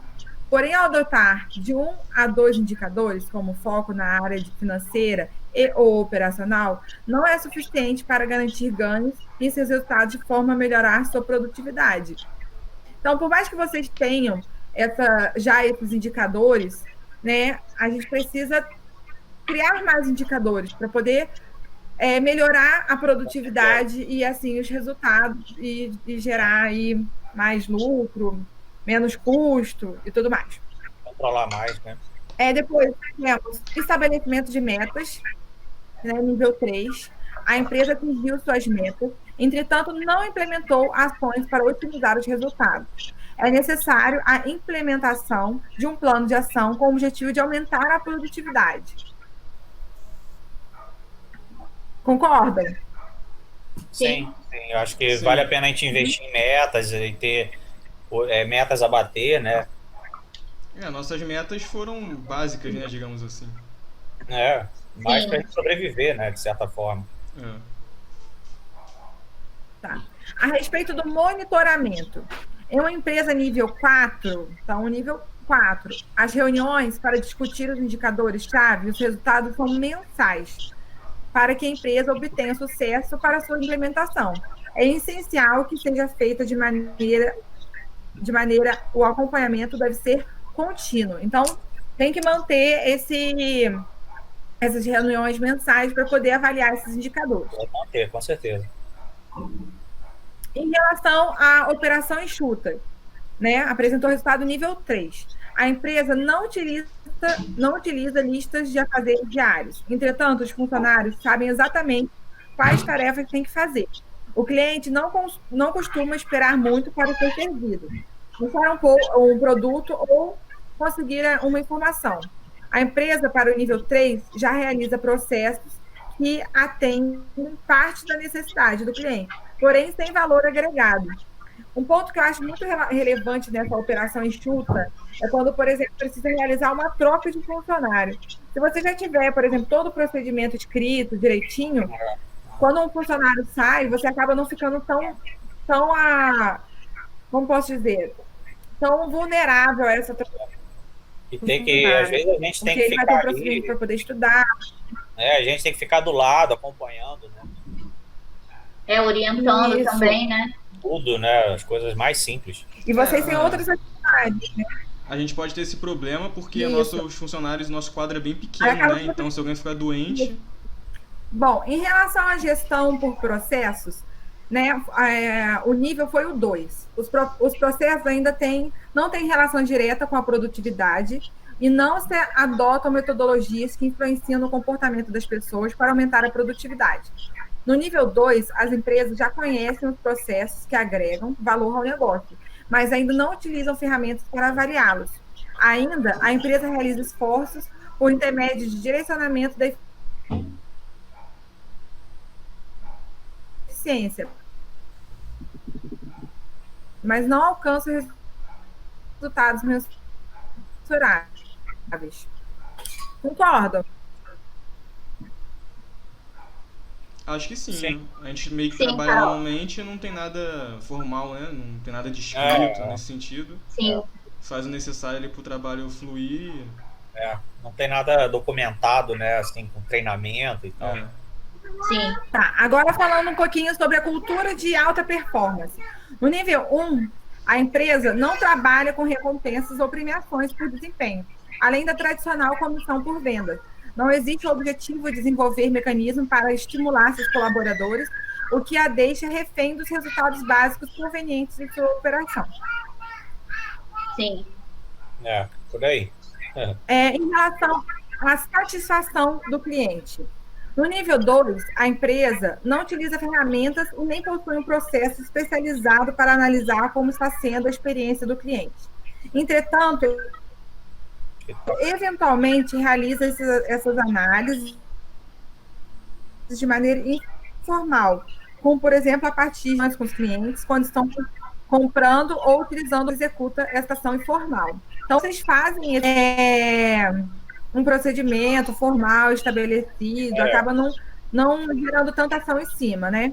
Porém, ao adotar de 1 a 2 indicadores, como foco na área financeira e ou operacional, não é suficiente para garantir ganhos em seus resultados de forma a melhorar sua produtividade. Então, por mais que vocês tenham já esses indicadores, né, a gente precisa criar mais indicadores para poder melhorar a produtividade e, assim, os resultados e gerar aí mais lucro, menos custo e tudo mais. Controlar mais, né? Depois, temos estabelecimento de metas, né, nível 3. A empresa atingiu suas metas, entretanto, não implementou ações para otimizar os resultados. É necessário a implementação de um plano de ação com o objetivo de aumentar a produtividade. Concordam? Sim. Eu acho que vale a pena a gente investir em metas e ter metas a bater, né? Nossas metas foram básicas, né, digamos assim. Mais para a gente sobreviver, né, de certa forma. Tá. A respeito do monitoramento. Em uma empresa nível 4, então, nível 4, as reuniões para discutir os indicadores-chave e os resultados são mensais, para que a empresa obtenha sucesso para a sua implementação. É essencial que seja feita de maneira o acompanhamento deve ser contínuo. Então, tem que manter essas reuniões mensais para poder avaliar esses indicadores. Vai manter, com certeza. Em relação à operação enxuta, né, apresentou resultado nível 3. A empresa não utiliza listas de afazeres diários. Entretanto, os funcionários sabem exatamente quais tarefas têm que fazer. O cliente não costuma esperar muito para ser servido. Buscar um produto ou conseguir uma informação. A empresa, para o nível 3, já realiza processos que atendem parte da necessidade do cliente, porém sem valor agregado. Um ponto que eu acho muito relevante nessa operação enxuta é quando, por exemplo, precisa realizar uma troca de funcionário. Se você já tiver, por exemplo, todo o procedimento escrito direitinho, quando um funcionário sai, você acaba não ficando como posso dizer, tão vulnerável a essa troca. E tem que, às vezes, a gente tem que ficar vai ter um procedimento para poder estudar. A gente tem que ficar do lado, acompanhando, né? Orientando Isso. também, né? Tudo, né? As coisas mais simples. E vocês têm outras atividades, né? A gente pode ter esse problema porque Isso. nossos funcionários, nosso quadro é bem pequeno, né? Então, se alguém ficar doente... Bom, em relação à gestão por processos, né, o nível foi o 2. Os processos ainda não têm relação direta com a produtividade e não se adotam metodologias que influenciam no comportamento das pessoas para aumentar a produtividade. No nível 2, as empresas já conhecem os processos que agregam valor ao negócio, mas ainda não utilizam ferramentas para avaliá-los. Ainda, a empresa realiza esforços por intermédio de direcionamento da eficiência, mas não alcança resultados mensuráveis. Concordam? Acho que sim. Sim. Né? A gente meio que Sim, trabalha Carol. normalmente, não tem nada formal, né? Não tem nada de escrito nesse sentido. Sim. Faz o necessário ali pro trabalho fluir. Não tem nada documentado, né? Assim, com treinamento e tal. Sim. Tá, agora falando um pouquinho sobre a cultura de alta performance. No nível 1, a empresa não trabalha com recompensas ou premiações por desempenho, além da tradicional comissão por venda. Não existe o objetivo de desenvolver mecanismos para estimular seus colaboradores, o que a deixa refém dos resultados básicos provenientes de sua operação. Sim. Por aí. Em relação à satisfação do cliente. No nível 2, a empresa não utiliza ferramentas e nem possui um processo especializado para analisar como está sendo a experiência do cliente. Entretanto, eventualmente realiza essas análises de maneira informal, como, por exemplo, a partir com os clientes, quando estão comprando ou utilizando, executa essa ação informal. Então, vocês fazem um procedimento formal, estabelecido, acaba não gerando tanta ação em cima, né?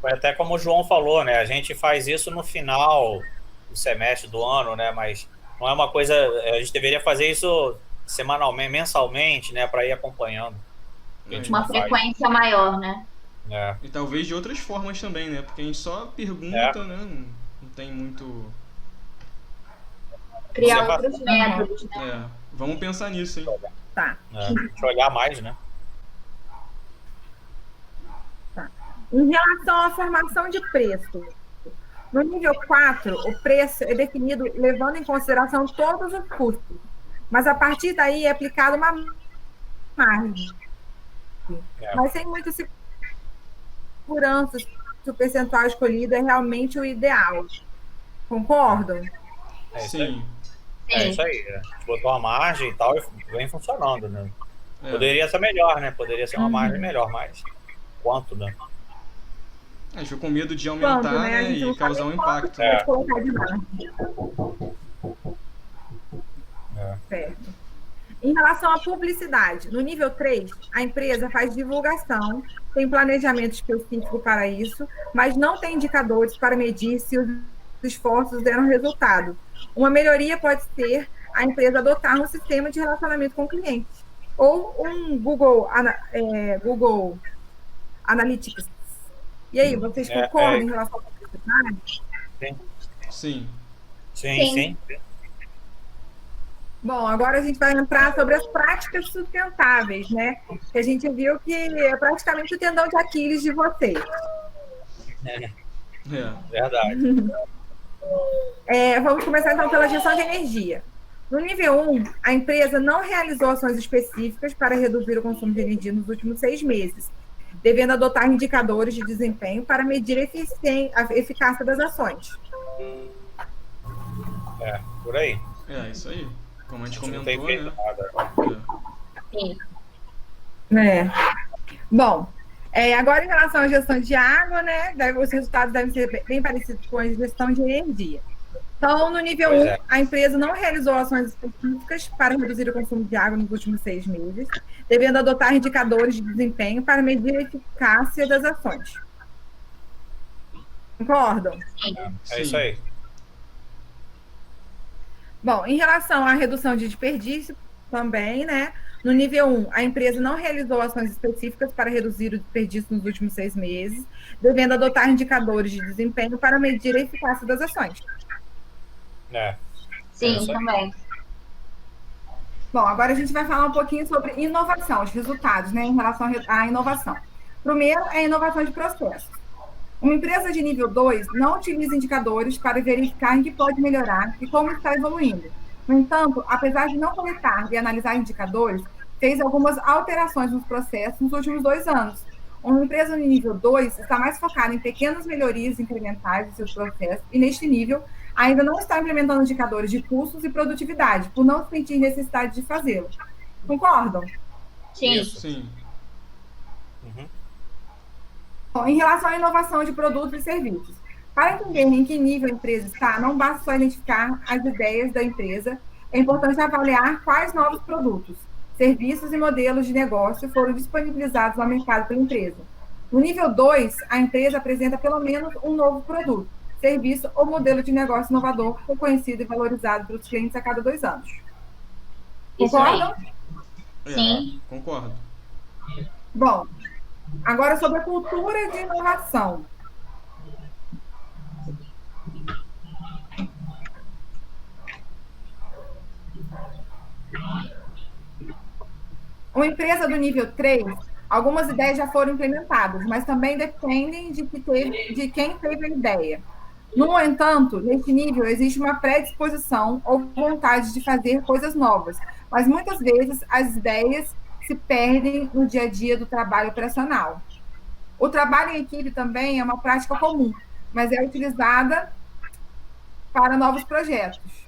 Foi até como o João falou, né? A gente faz isso no final do semestre do ano, né? Mas Não é uma coisa... A gente deveria fazer isso semanalmente, mensalmente, né? Para ir acompanhando. A gente Uma não faz. frequência maior, né? É. E talvez de outras formas também, né? Porque a gente só pergunta, né? Não tem muito... Criar Observação. outros métodos, né? É, vamos pensar nisso, hein? Tá. Deixa eu olhar mais, né? Em relação à formação de preço, no nível 4, o preço é definido levando em consideração todos os custos, mas a partir daí é aplicada uma margem. Mas sem muita segurança se o percentual escolhido é realmente o ideal. Concordam? É isso Sim. aí. É isso aí. A gente botou uma margem e tal e vem funcionando, né? É. Poderia ser melhor, né? Poderia ser uma margem melhor, mas quanto, né? A gente ficou com medo de aumentar, Quanto, né? A né? gente não E causar um sabe quanto impacto. pode colocar de margem. Certo. Em relação à publicidade, no nível 3, a empresa faz divulgação, tem planejamento específico para isso, mas não tem indicadores para medir se os esforços deram resultado. Uma melhoria pode ser a empresa adotar um sistema de relacionamento com o cliente, ou um Google Analytics. E aí, vocês concordam em relação à publicidade? Sim. Sim. Bom, agora a gente vai entrar sobre as práticas sustentáveis, né? Que a gente viu que é praticamente o tendão de Aquiles de vocês. É. Verdade. Vamos começar então pela gestão de energia. No nível 1, a empresa não realizou ações específicas para reduzir o consumo de energia nos últimos 6 meses, devendo adotar indicadores de desempenho para medir a eficácia das ações. Por aí. É, isso aí. Como a gente Não comentou, tem feito né? nada. Sim. Bom, agora em relação à gestão de água, né? Os resultados devem ser bem parecidos com a gestão de energia. Então, no nível 1, a empresa não realizou ações específicas para reduzir o consumo de água nos últimos 6 meses, devendo adotar indicadores de desempenho para medir a eficácia das ações. Concordam? É isso aí. Bom, em relação à redução de desperdício, também, né? No nível 1, a empresa não realizou ações específicas para reduzir o desperdício nos últimos 6 meses, devendo adotar indicadores de desempenho para medir a eficácia das ações. Sim, também. Bom, agora a gente vai falar um pouquinho sobre inovação, os resultados, né, em relação à inovação. Primeiro, é a inovação de processos. Uma empresa de nível 2 não utiliza indicadores para verificar em que pode melhorar e como está evoluindo. No entanto, apesar de não coletar e analisar indicadores, fez algumas alterações nos processos nos últimos 2 anos. Uma empresa no nível 2 está mais focada em pequenas melhorias incrementais dos seus processos e, neste nível, ainda não está implementando indicadores de custos e produtividade, por não sentir necessidade de fazê-lo. Concordam? Sim. Sim. Bom, em relação à inovação de produtos e serviços. Para entender em que nível a empresa está, não basta só identificar as ideias da empresa, é importante avaliar quais novos produtos, serviços e modelos de negócio foram disponibilizados ao mercado pela empresa. No nível 2, a empresa apresenta pelo menos um novo produto, serviço ou modelo de negócio inovador reconhecido e valorizado pelos clientes a cada 2 anos. Concordam? Sim. Concordo. Bom, agora sobre a cultura de inovação. Uma empresa do nível 3, algumas ideias já foram implementadas, mas também dependem de quem teve a ideia. No entanto, neste nível, existe uma predisposição ou vontade de fazer coisas novas, mas muitas vezes as ideias se perdem no dia a dia do trabalho operacional. O trabalho em equipe também é uma prática comum, mas é utilizada para novos projetos.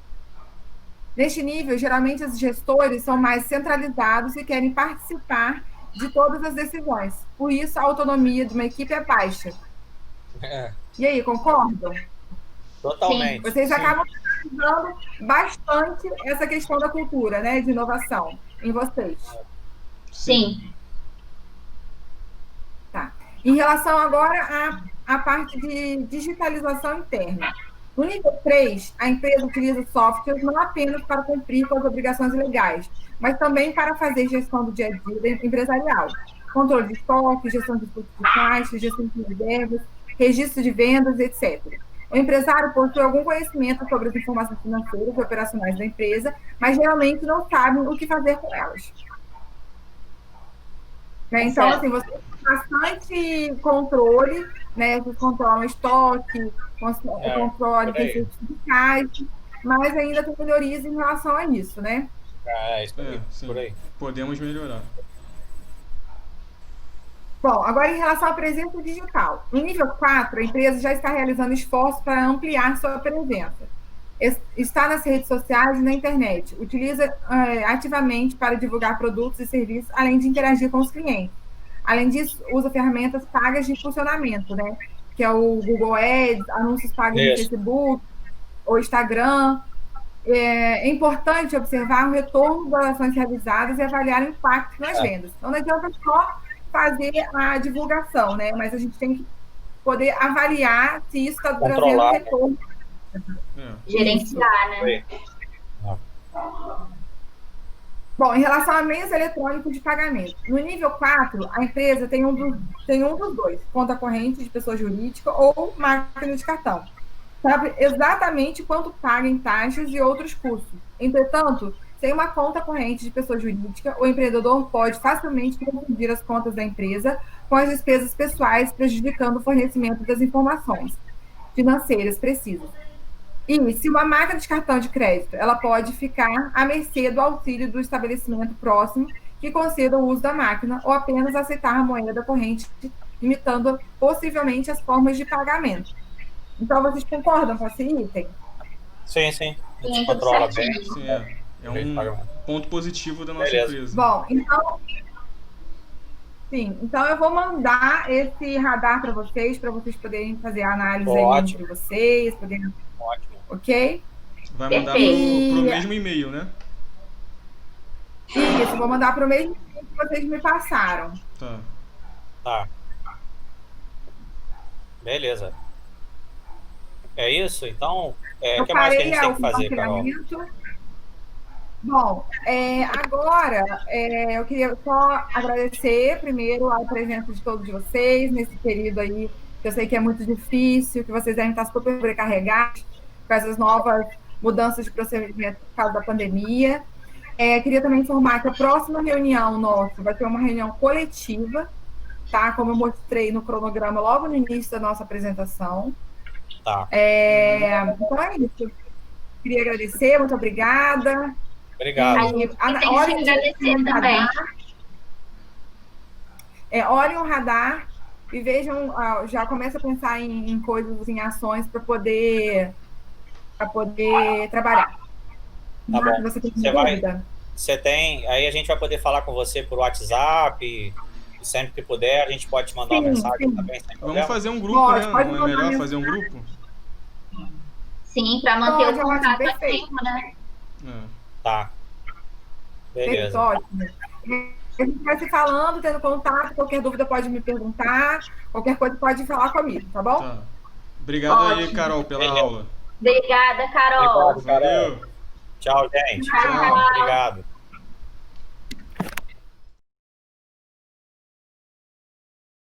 Neste nível, geralmente, os gestores são mais centralizados e querem participar de todas as decisões. Por isso, a autonomia de uma equipe é baixa. E aí, concordam? Totalmente. Sim. Vocês acabam utilizando bastante essa questão da cultura, né, de inovação em vocês. Sim. Tá. Em relação agora à parte de digitalização interna. No nível 3, a empresa utiliza softwares não apenas para cumprir com as obrigações legais, mas também para fazer gestão do dia a dia empresarial. Controle de estoque, gestão de fluxo de caixa, gestão de reservas, registro de vendas, etc. O empresário possui algum conhecimento sobre as informações financeiras e operacionais da empresa, mas geralmente não sabe o que fazer com elas. Né? Então, assim, você tem bastante controle, né? Você controla o estoque, controla receitos fiscais, mas ainda tem melhorias em relação a isso, né? Isso aí, sim. por aí. Podemos melhorar. Bom, agora em relação à presença digital. No nível 4, a empresa já está realizando esforços para ampliar sua presença. Está nas redes sociais e na internet. Utiliza ativamente para divulgar produtos e serviços, além de interagir com os clientes. Além disso, usa ferramentas pagas de impulsionamento, né? Que é o Google Ads, anúncios pagos no Facebook, ou Instagram. É importante observar o retorno das ações realizadas e avaliar o impacto nas vendas. Então, não adianta só fazer a divulgação, né? Mas a gente tem que poder avaliar se isso está trazendo retorno. Gerenciar, né? Bom, em relação a meios eletrônicos de pagamento, no nível 4, a empresa tem um dos dois, conta corrente de pessoa jurídica ou máquina de cartão. Sabe exatamente quanto paga em taxas e outros custos. Entretanto, sem uma conta corrente de pessoa jurídica, o empreendedor pode facilmente confundir as contas da empresa com as despesas pessoais, prejudicando o fornecimento das informações financeiras precisas. E se uma máquina de cartão de crédito, ela pode ficar à mercê do auxílio do estabelecimento próximo que conceda o uso da máquina ou apenas aceitar a moeda corrente, limitando possivelmente as formas de pagamento. Então, vocês concordam com esse item? Sim. A gente controla bem. Sim, é um ponto positivo da nossa empresa. Bom, então eu vou mandar esse radar para vocês poderem fazer a análise aí entre vocês, poderem... Ótimo. Ok? Vai mandar pro mesmo e-mail, né? Isso, vou mandar pro mesmo e-mail que vocês me passaram. Tá. Beleza. É isso? Então, o que mais que a gente tem que fazer, Carol? Bom, agora eu queria só agradecer primeiro a presença de todos vocês nesse período aí, que eu sei que é muito difícil, que vocês devem estar super sobrecarregados com essas novas mudanças de procedimento por causa da pandemia. Queria também informar que a próxima reunião nossa vai ser uma reunião coletiva, tá? Como eu mostrei no cronograma logo no início da nossa apresentação. Tá. Então é isso. Queria agradecer, muito obrigada. Obrigado. Olhem também. Olhem o radar e vejam, já começa a pensar em coisas, em ações para poder trabalhar. Tá bom. Você tem, aí a gente vai poder falar com você por WhatsApp e sempre que puder a gente pode te mandar uma mensagem também. Vamos fazer um grupo, né? Não é melhor fazer um grupo? Sim, para manter o contato ativo, né? Tá. Beleza. Ótimo. A gente vai se falando, tendo contato, qualquer dúvida pode me perguntar, qualquer coisa pode falar comigo, tá bom? Tá. Obrigado aí, Carol, pela aula. Obrigada, Carol. Valeu. Tchau, gente. Tchau. Obrigado.